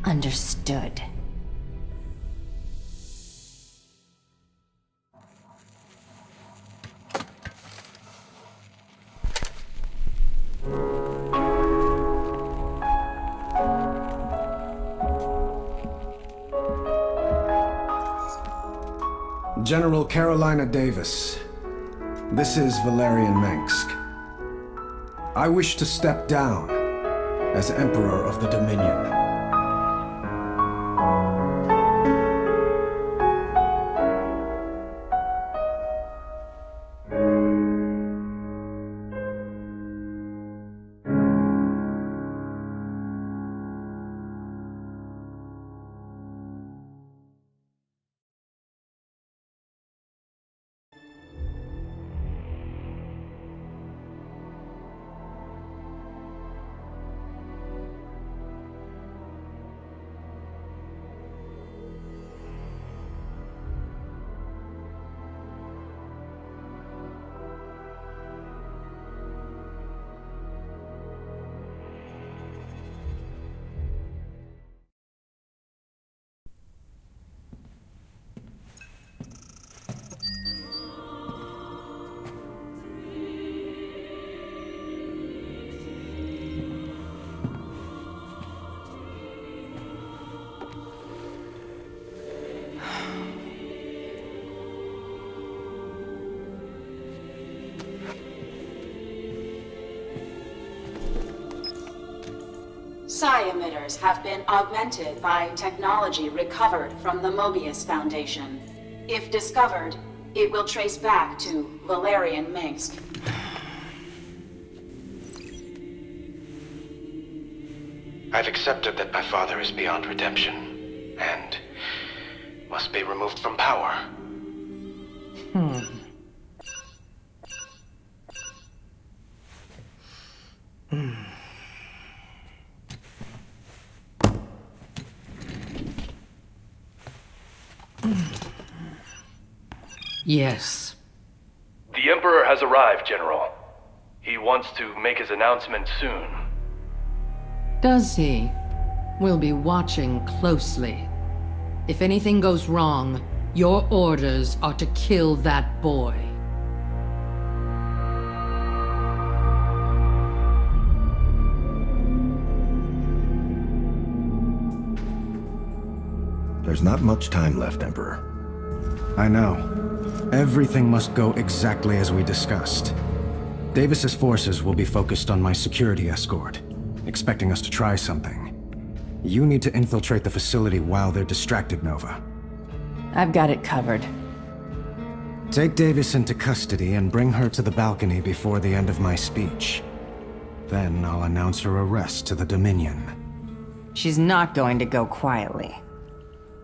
Understood. General Carolina Davis. This is Valerian Mengsk. I wish to step down as Emperor of the Dominion. Psi emitters have been augmented by technology recovered from the Mobius Foundation. If discovered, It will trace back to Valerian Minsk. I've accepted that my father is beyond redemption, and must be removed from power. Yes. The Emperor has arrived, General. He wants to make his announcement soon. Does he? We'll be watching closely. If anything goes wrong, your orders are to kill that boy. There's not much time left, Emperor. I know. Everything must go exactly as we discussed. Davis's forces will be focused on my security escort, expecting us to try something. You need to infiltrate the facility while they're distracted, Nova. I've got it covered. Take Davis into custody and bring her to the balcony before the end of my speech. Then I'll announce her arrest to the Dominion. She's not going to go quietly.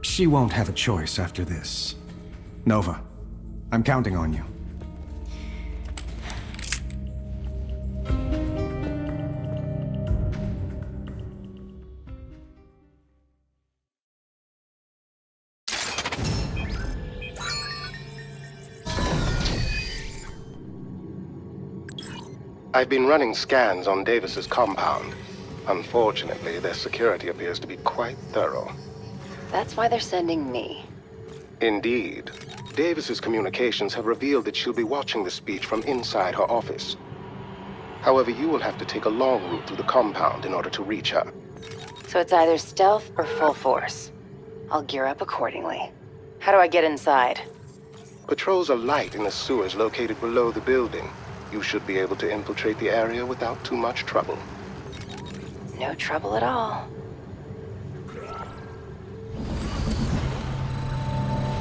She won't have a choice after this. Nova, I'm counting on you. I've been running scans on Davis's compound. Unfortunately, their security appears to be quite thorough. That's why they're sending me. Indeed. Davis's communications have revealed that she'll be watching the speech from inside her office. However, you will have to take a long route through the compound in order to reach her. So it's either stealth or full force. I'll gear up accordingly. How do I get inside? Patrols are light in the sewers located below the building. You should be able to infiltrate the area without too much trouble. No trouble at all.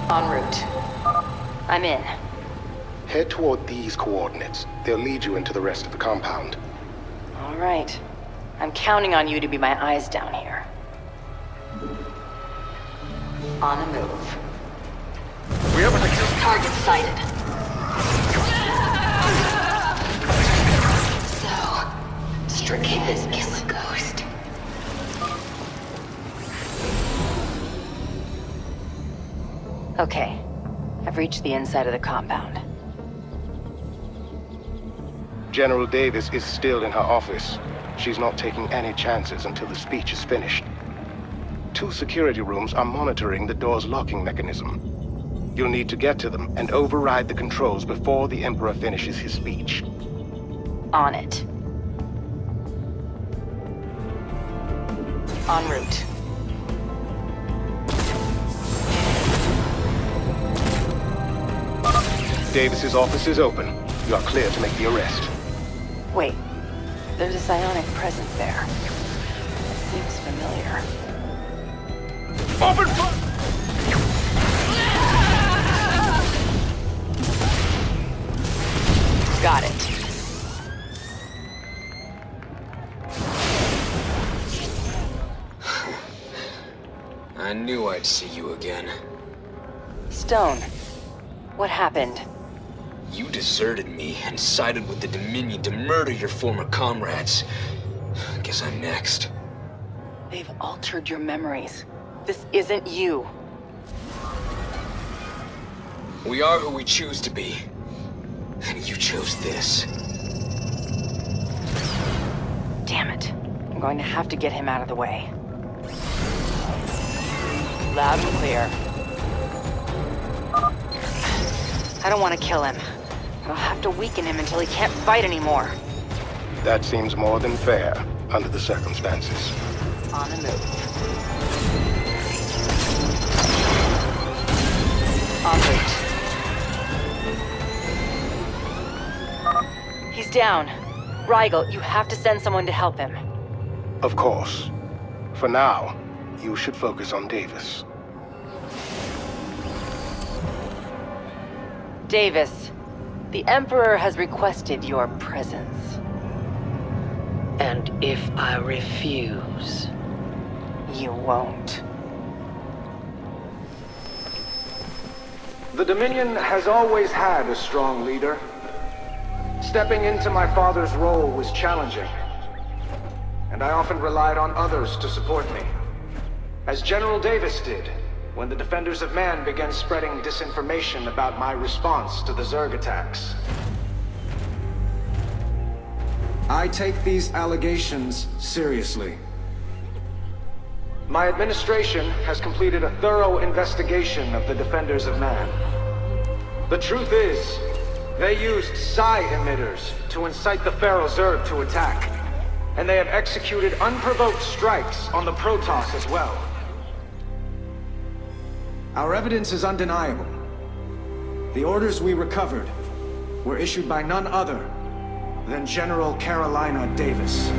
En route. I'm in. Head toward these coordinates. They'll lead you into the rest of the compound. All right. I'm counting on you to be my eyes down here. On the move. We have a secure target sighted. So, Strickland is a ghost. Okay. I've reached the inside of the compound. General Davis is still in her office. She's not taking any chances until the speech is finished. 2 security rooms are monitoring the door's locking mechanism. You'll need to get to them and override the controls before the Emperor finishes his speech. On it. En route. Davis's office is open. You are clear to make the arrest. Wait. There's a psionic presence there. Seems familiar. Open fire! Got it. I knew I'd see you again. Stone. What happened? You deserted me and sided with the Dominion to murder your former comrades. Guess I'm next. They've altered your memories. This isn't you. We are who we choose to be. And you chose this. Damn it. I'm going to have to get him out of the way. Loud and clear. I don't want to kill him. But I'll have to weaken him until he can't fight anymore. That seems more than fair, under the circumstances. On the move. En route. He's down. Rigel, you have to send someone to help him. Of course. For now, you should focus on Davis. Davis, the Emperor has requested your presence. And if I refuse, you won't. The Dominion has always had a strong leader. Stepping into my father's role was challenging, and I often relied on others to support me. As General Davis did, when the Defenders of Man began spreading disinformation about my response to the Zerg attacks. I take these allegations seriously. My administration has completed a thorough investigation of the Defenders of Man. The truth is, they used psi emitters to incite the Pharaoh Zerg to attack, and they have executed unprovoked strikes on the Protoss as well. Our evidence is undeniable. The orders we recovered were issued by none other than General Carolina Davis.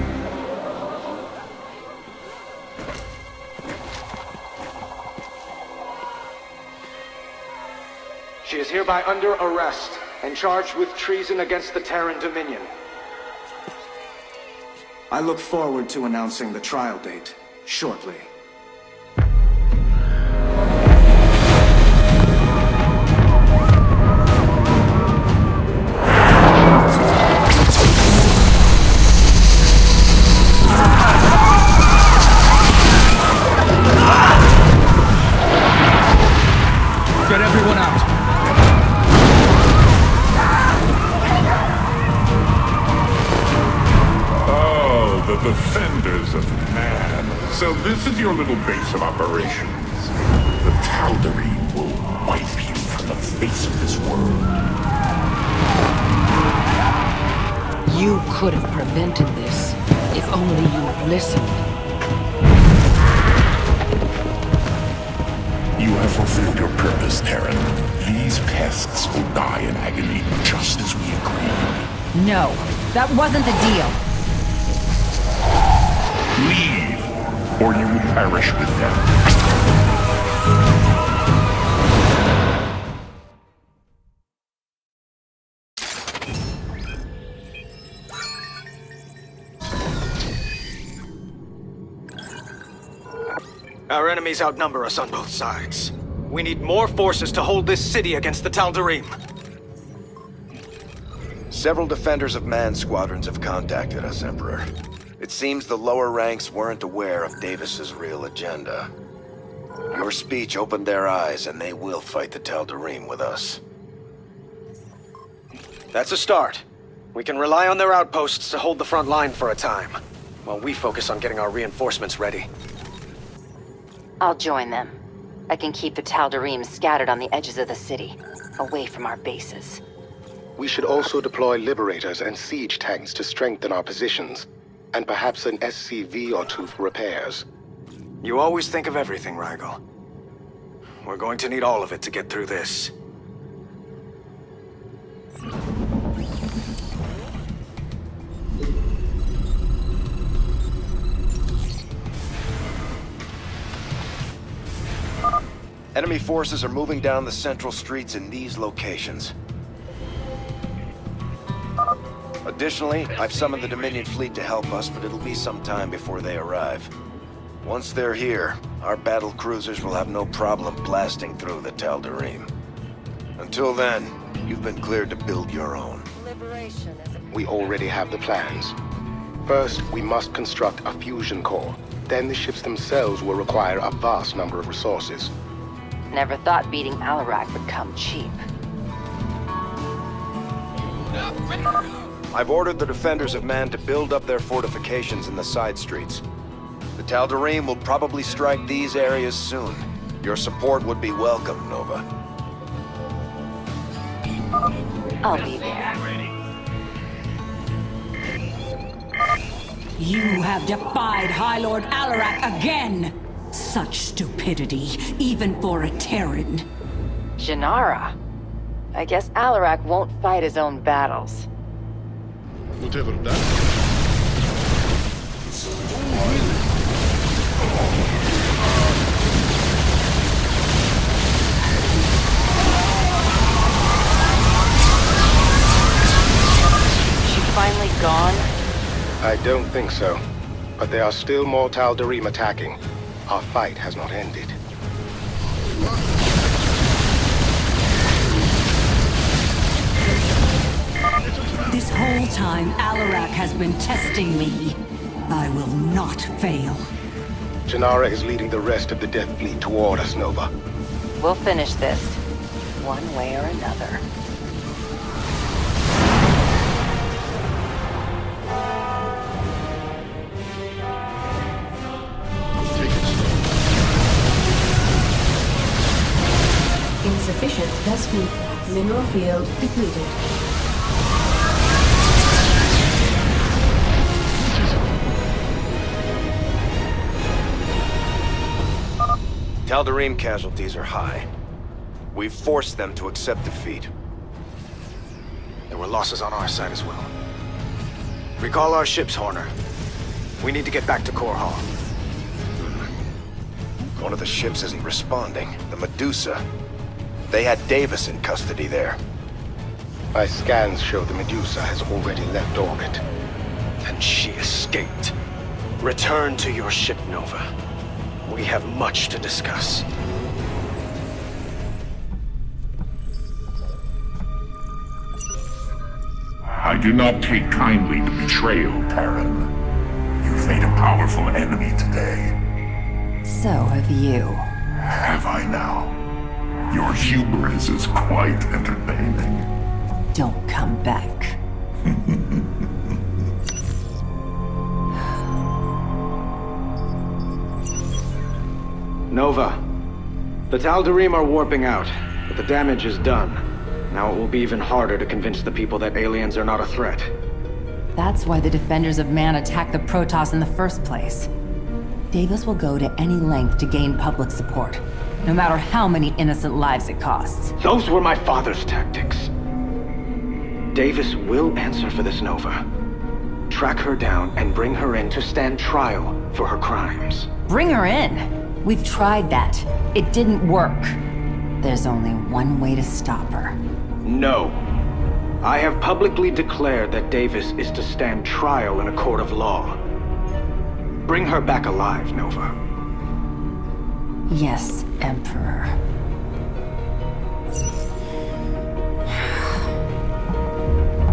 She is hereby under arrest and charged with treason against the Terran Dominion. I look forward to announcing the trial date shortly. Get everyone out! Oh, the Defenders of Man. So this is your little base of operations. The Tal'Darim will wipe you from the face of this world. You could have prevented this, if only you'd listened. You have fulfilled your purpose, Terran. These pests will die in agony, just as we agreed. No, that wasn't the deal. Leave, or you will perish with them. Our enemies outnumber us on both sides. We need more forces to hold this city against the Tal'Darim. Several Defenders of Man squadrons have contacted us, Emperor. It seems the lower ranks weren't aware of Davis's real agenda. Your speech opened their eyes, and they will fight the Tal'Darim with us. That's a start. We can rely on their outposts to hold the front line for a time, while we focus on getting our reinforcements ready. I'll join them. I can keep the Tal'Darim scattered on the edges of the city, away from our bases. We should also deploy Liberators and siege tanks to strengthen our positions, and perhaps an SCV or two for repairs. You always think of everything, Rigel. We're going to need all of it to get through this. Enemy forces are moving down the central streets in these locations. Additionally, I've summoned the Dominion fleet to help us, but it'll be some time before they arrive. Once they're here, our battle cruisers will have no problem blasting through the Tal'Darim. Until then, you've been cleared to build your own. We already have the plans. First, we must construct a fusion core. Then the ships themselves will require a vast number of resources. Never thought beating Alarak would come cheap. I've ordered the Defenders of Man to build up their fortifications in the side streets. The Tal'Darim will probably strike these areas soon. Your support would be welcome, Nova. I'll be there. You have defied High Lord Alarak again! Such stupidity, even for a Terran. Janara. I guess Alarak won't fight his own battles. Whatever that. don't think so. But there are still more Tal'Darim attacking. Our fight has not ended. This whole time, Alarak has been testing me. I will not fail. Janara is leading the rest of the Death Fleet toward us, Nova. We'll finish this, one way or another. Insufficient test feedback. Mineral field depleted. Tal'Darim casualties are high. We've forced them to accept defeat. There were losses on our side as well. Recall our ships, Horner. We need to get back to Core Hall. One of the ships isn't responding. The Medusa. They had Davis in custody there. My scans show the Medusa has already left orbit. Then she escaped. Return to your ship, Nova. We have much to discuss. I do not take kindly to betrayal, Terran. You've made a powerful enemy today. So have you. Have I now? Your hubris is quite entertaining. Don't come back. Nova. The Tal'Darim are warping out, but the damage is done. Now it will be even harder to convince the people that aliens are not a threat. That's why the Defenders of Man attacked the Protoss in the first place. Davis will go to any length to gain public support, no matter how many innocent lives it costs. Those were my father's tactics. Davis will answer for this, Nova. Track her down and bring her in to stand trial for her crimes. Bring her in! We've tried that. It didn't work. There's only one way to stop her. No. I have publicly declared that Davis is to stand trial in a court of law. Bring her back alive, Nova. Yes, Emperor.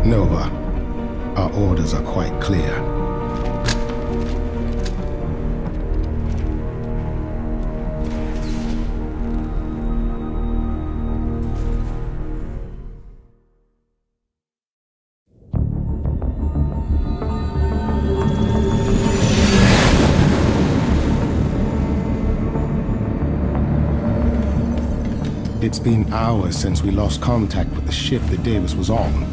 Nova, our orders are quite clear. It's been hours since we lost contact with the ship that Davis was on.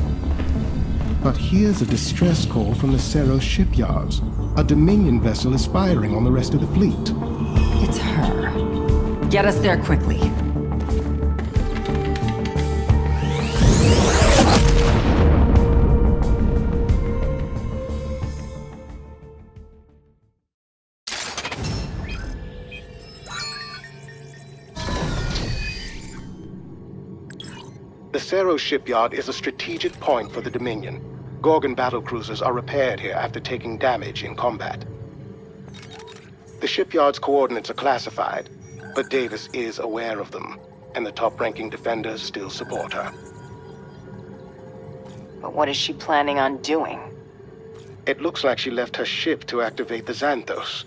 But here's a distress call from the Cerro shipyards. A Dominion vessel is firing on the rest of the fleet. It's her. Get us there quickly. The Cerro shipyard is a strategic point for the Dominion. Gorgon battlecruisers are repaired here after taking damage in combat. The shipyard's coordinates are classified, but Davis is aware of them, and the top-ranking defenders still support her. But what is she planning on doing? It looks like she left her ship to activate the Xanthos.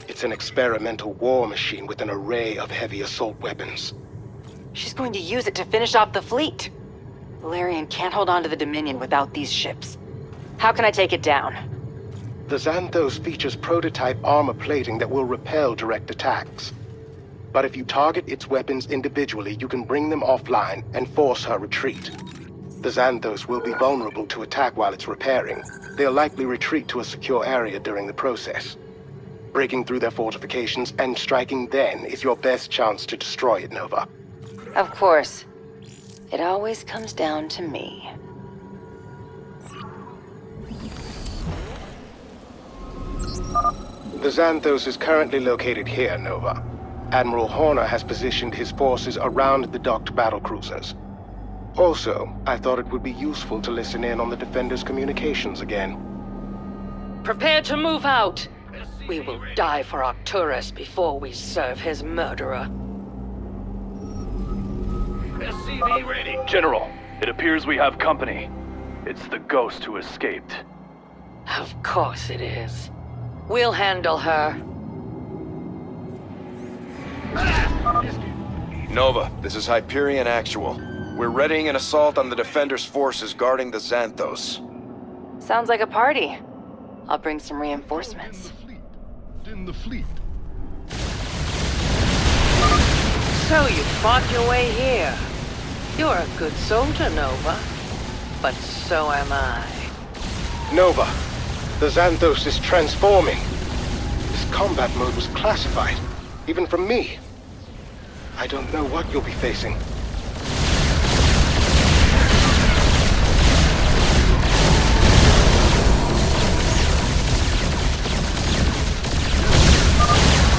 It's an experimental war machine with an array of heavy assault weapons. She's going to use it to finish off the fleet. Valerian can't hold on to the Dominion without these ships. How can I take it down? The Xanthos features prototype armor plating that will repel direct attacks. But if you target its weapons individually, you can bring them offline and force her retreat. The Xanthos will be vulnerable to attack while it's repairing. They'll likely retreat to a secure area during the process. Breaking through their fortifications and striking then is your best chance to destroy it, Nova. Of course. It always comes down to me. The Xanthos is currently located here, Nova. Admiral Horner has positioned his forces around the docked battlecruisers. Also, I thought it would be useful to listen in on the Defenders' communications again. Prepare to move out. We will die for Arcturus before we serve his murderer. SCV ready. General, it appears we have company. It's the Ghost who escaped. Of course it is. We'll handle her. Nova, this is Hyperion Actual. We're readying an assault on the Defender's forces guarding the Xanthos. Sounds like a party. I'll bring some reinforcements. In the fleet. So you fought your way here. You're a good soldier, Nova. But so am I. Nova, the Xanthos is transforming. This combat mode was classified, even from me. I don't know what you'll be facing.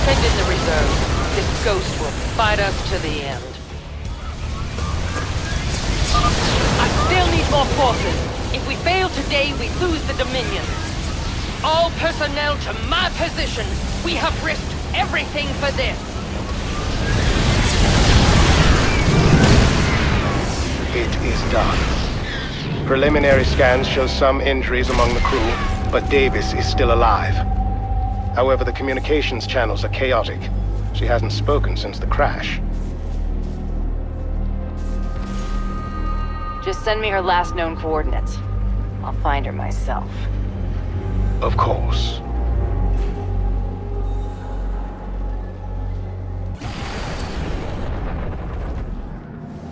Send in the reserve. This Ghost will fight us to the end. I still need more forces. If we fail today, we lose the Dominion. All personnel to my position. We have risked everything for this. It is done. Preliminary scans show some injuries among the crew, but Davis is still alive. However, the communications channels are chaotic. She hasn't spoken since the crash. Just send me her last known coordinates. I'll find her myself. Of course.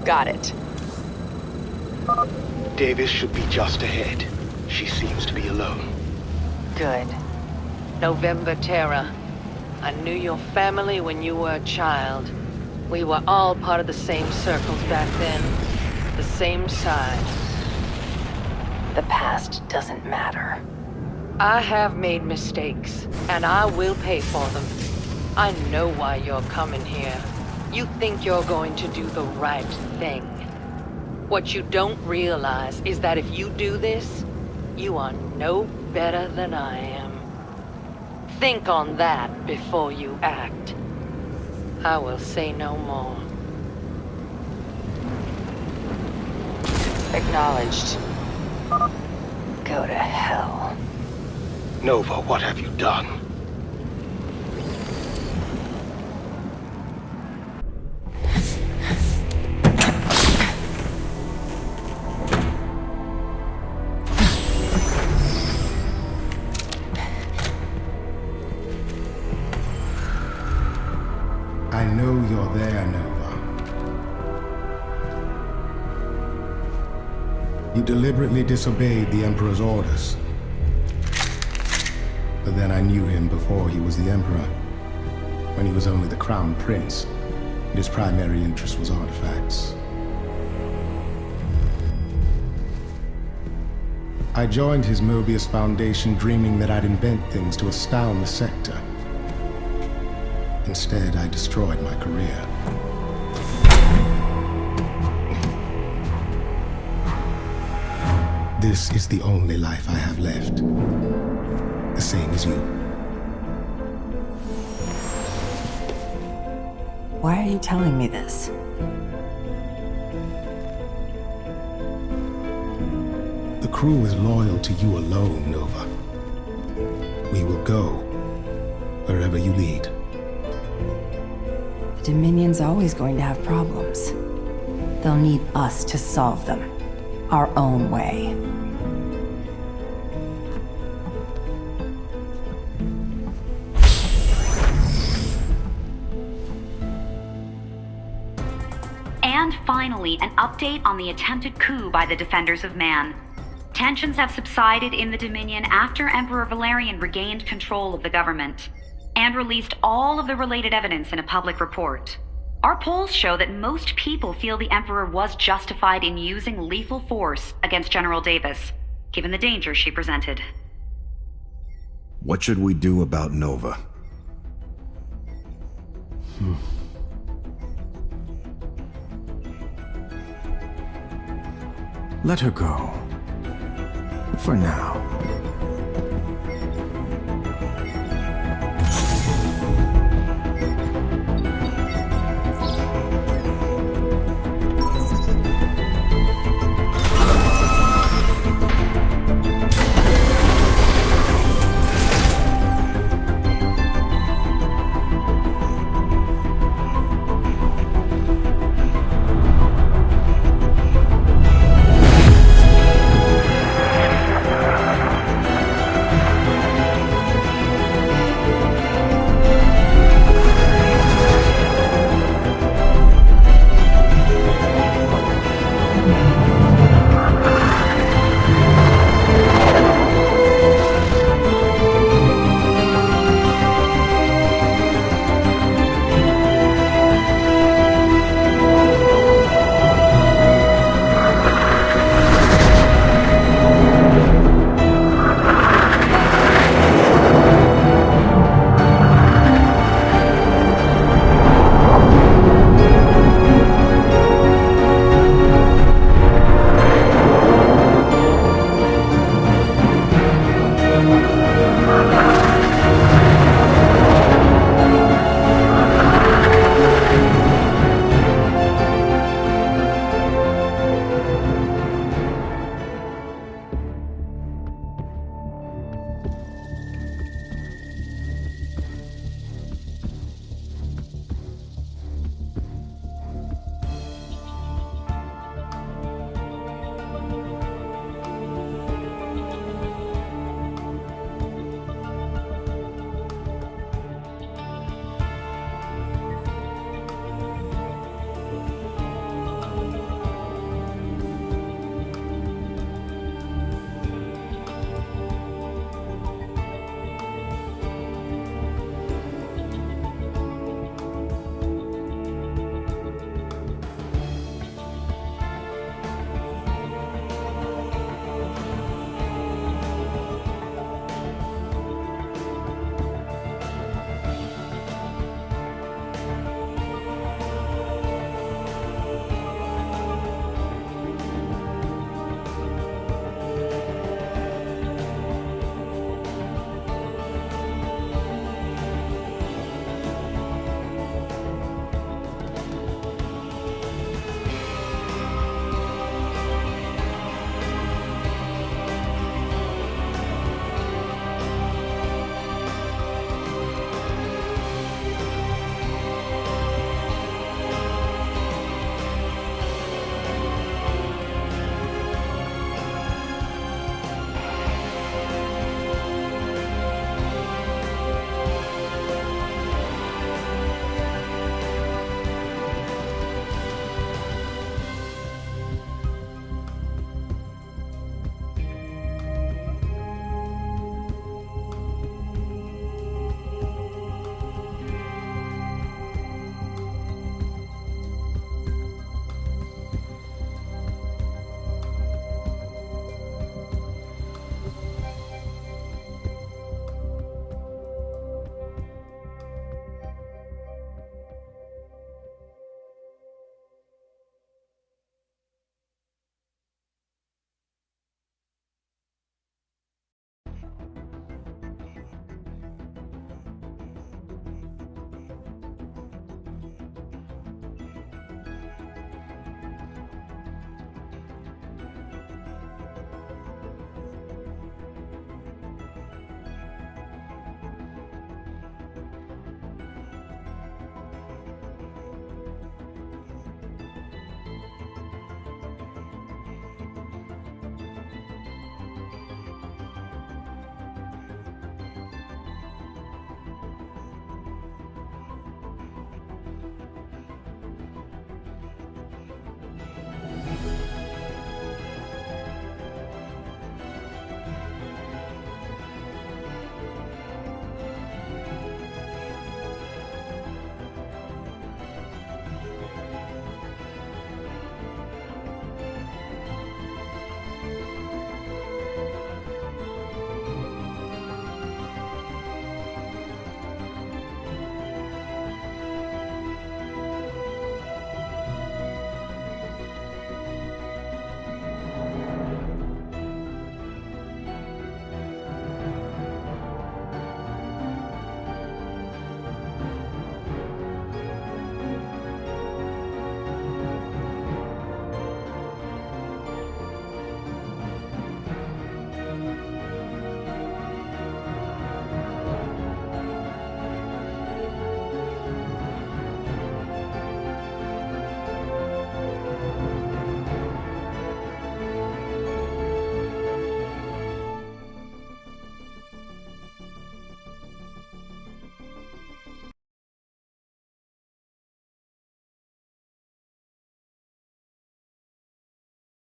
Got it. Davis should be just ahead. She seems to be alone. Good. November Terra. I knew your family when you were a child. We were all part of the same circles back then. The same side. The past doesn't matter. I have made mistakes, and I will pay for them. I know why you're coming here. You think you're going to do the right thing. What you don't realize is that if you do this, you are no better than I am. Think on that before you act. I will say no more. Acknowledged. Go to hell. Nova, what have you done? I know you're there, Nova. You deliberately disobeyed the Emperor's orders. But then I knew him before he was the Emperor, when he was only the Crown Prince, and his primary interest was artifacts. I joined his Mobius Foundation dreaming that I'd invent things to astound the sector. Instead, I destroyed my career. This is the only life I have left. The same as you. Why are you telling me this? The crew is loyal to you alone, Nova. We will go wherever you lead. The Dominion's always going to have problems. They'll need us to solve them. Our own way. And finally, an update on the attempted coup by the Defenders of Man. Tensions have subsided in the Dominion after Emperor Valerian regained control of the government and released all of the related evidence in a public report. Our polls show that most people feel the Emperor was justified in using lethal force against General Davis, given the danger she presented. What should we do about Nova? Let her go. For now.